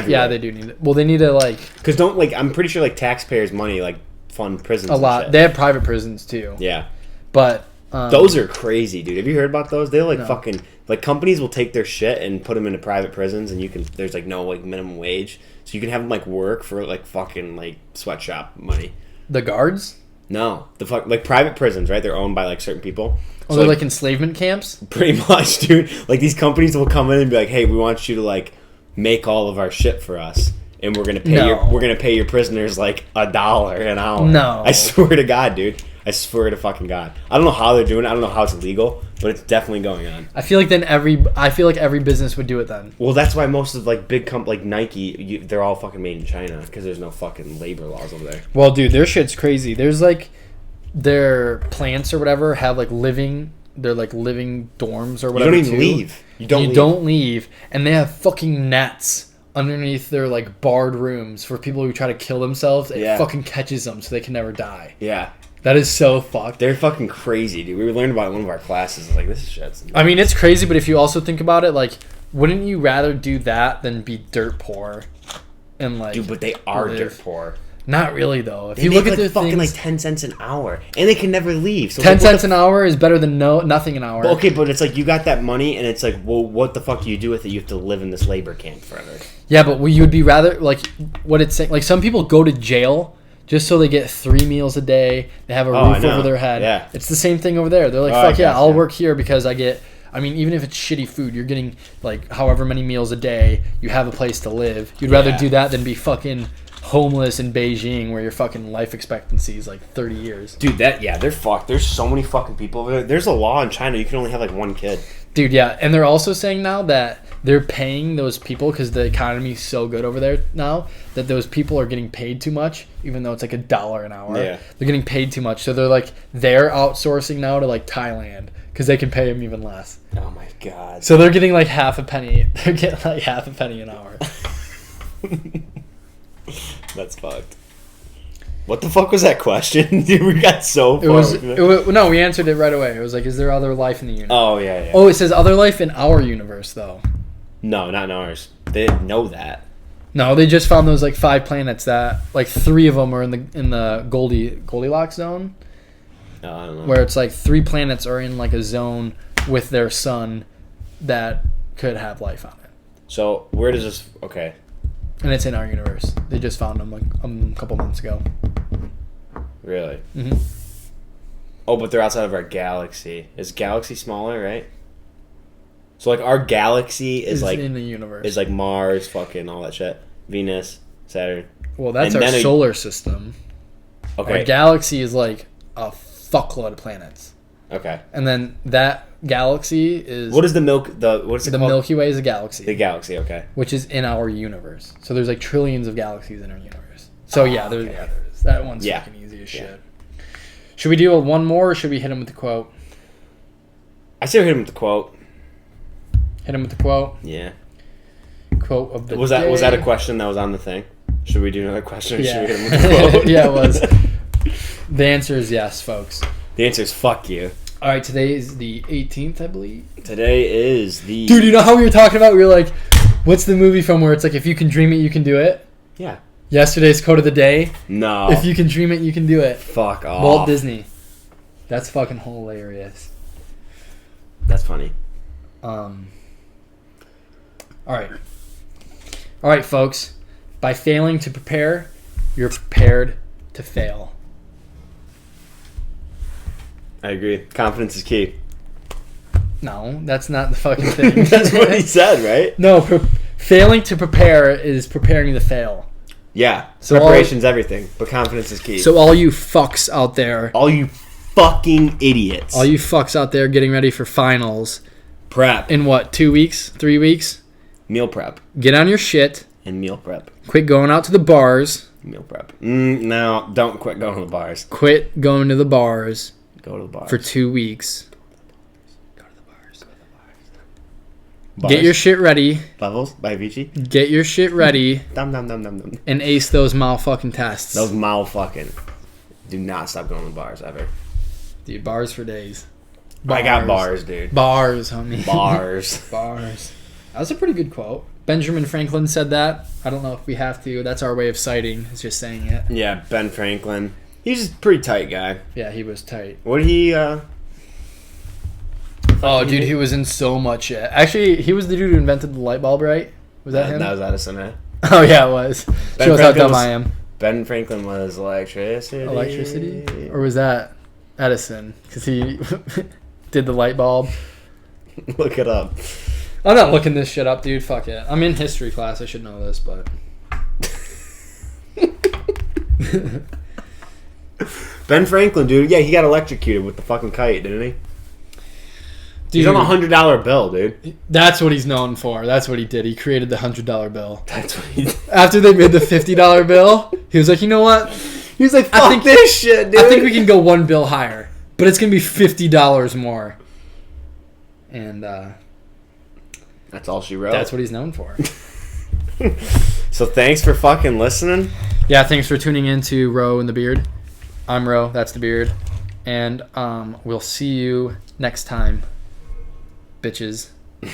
Yeah, they do need it. Well, they need to like because I'm pretty sure like taxpayers' money like fund prisons a lot. And shit. They have private prisons too. Yeah, but those are crazy, dude. Have you heard about those? They're like fucking like companies will take their shit and put them into private prisons, and there's like no like minimum wage, so you can have them like work for like fucking like sweatshop money. The guards. No, like private prisons, right? They're owned by like certain people. Oh, so they're like enslavement camps? Pretty much, dude. Like these companies will come in and be like, "Hey, we want you to like make all of our shit for us, and we're gonna pay your prisoners like $1 an hour." No, I swear to God, dude. I swear to fucking God. I don't know how they're doing it. I don't know how it's illegal, but it's definitely going on. I feel like every business would do it then. Well, that's why most of like big like Nike, they're all fucking made in China because there's no fucking labor laws over there. Well, dude, their shit's crazy. There's like their plants or whatever have like living dorms or whatever. You don't even leave. You don't leave, and they have fucking nets underneath their like barred rooms for people who try to kill themselves. It fucking catches them so they can never die. Yeah. That is so fucked. They're fucking crazy, dude. We learned about it in one of our classes. It's like, this is shit. I mean, it's crazy, but if you also think about it, like, wouldn't you rather do that than be dirt poor? And like, dude, but they are dirt poor. Not really, though. If you look at their fucking like 10 cents an hour, and they can never leave. So 10 cents an hour is better than nothing an hour. Okay, but it's like you got that money, and it's like, well, what the fuck do you do with it? You have to live in this labor camp forever. Yeah, but you would be rather like what it's saying. Like some people go to jail. Just so they get 3 meals a day, they have a roof over their head. Yeah. It's the same thing over there. They're like, fuck yeah, I'll work here because I get... I mean, even if it's shitty food, you're getting, like, however many meals a day. You have a place to live. You'd rather do that than be fucking homeless in Beijing where your fucking life expectancy is, like, 30 years. Dude, they're fucked. There's so many fucking people over there. There's a law in China. You can only have, like, 1 kid. Dude, yeah. And they're also saying now that they're paying those people because the economy is so good over there now that those people are getting paid too much, even though it's like $1 an hour. Yeah. They're getting paid too much. So they're outsourcing now to like Thailand because they can pay them even less. Oh my God. So they're getting like half a penny. They're getting like half a penny an hour. That's fucked. What the fuck was that question? Dude, we got so far. No, we answered it right away. It was like, is there other life in the universe? Oh, yeah. Oh, it says other life in our universe, though. No, not in ours. They didn't know that. No, they just found those like 5 planets that like 3 of them are in the Goldilocks zone. No, I don't know. Where it's like 3 planets are in like a zone with their sun that could have life on it. So where does this? Okay. And it's in our universe. They just found them like a couple months ago. Really? Mm-hmm. Oh, but they're outside of our galaxy. Is galaxy smaller, right? So like our galaxy is like in the universe. Is like Mars, fucking all that shit. Venus, Saturn. Well, that's our solar system. Okay. Our galaxy is like a fuckload of planets. Okay. And then that galaxy is what is the Milky Way is a galaxy. The galaxy, okay. Which is in our universe. So there's like trillions of galaxies in our universe. So there is. That one's fucking easy as shit. Should we do one more or should we hit him with the quote? I say we hit him with the quote. Hit him with the quote? Yeah. Quote of the day. Was that a question that was on the thing? Should we do another question or should we hit him with the quote? Yeah, it was. The answer is yes, folks. The answer is fuck you. All right, today is the 18th, I believe. Today is the... Dude, you know how we were talking about? We were like, what's the movie from where it's like, if you can dream it, you can do it? Yeah. Yesterday's quote of the day? No. If you can dream it, you can do it. Fuck off. Walt Disney. That's fucking hilarious. That's funny. All right, folks. By failing to prepare, you're prepared to fail. I agree. Confidence is key. No, that's not the fucking thing. That's what he said, right? No, failing to prepare is preparing to fail. Yeah. So preparation's everything, but confidence is key. So all you fucks out there. All you fucking idiots. All you fucks out there getting ready for finals. Prep. In what, 2 weeks? 3 weeks? Meal prep. Get on your shit. And meal prep. Quit going out to the bars. Meal prep. No, don't quit going to the bars. Quit going to the bars. Go to the bars. For 2 weeks. Go to the bars. Bars. Get your shit ready. Levels by Avicii. Get your shit ready. Dum dum dum dum dum. And ace those motherfucking tests. Those motherfucking. Do not stop going to the bars ever. Dude, bars for days. I got bars, dude. Bars, homie. Bars. Bars. That was a pretty good quote. Benjamin Franklin said that. I don't know if we have to. That's our way of citing. It's just saying it. Yeah, Ben Franklin. He's a pretty tight guy. Yeah, he was tight. What did he, Oh, dude, he was in so much shit. Actually, he was the dude who invented the light bulb, right? Was that him? That was Edison, right? Oh, yeah, it was. Shows how dumb I am. Ben Franklin was electricity. Electricity? Or was that Edison? Because he did the light bulb. Look it up. I'm not looking this shit up, dude. Fuck it. I'm in history class. I should know this, but... Ben Franklin, dude. Yeah, he got electrocuted with the fucking kite, didn't he? Dude, he's on a $100 bill, dude. That's what he's known for. That's what he did. He created the $100 bill. That's what he did. After they made the $50 bill, he was like, you know what? He was like, fuck this shit, dude. I think we can go one bill higher, but it's going to be $50 more. And that's all she wrote. That's what he's known for. So thanks for fucking listening. Yeah, thanks for tuning in to Rowe and the Beard. I'm Rowe, that's the Beard. And we'll see you next time, bitches.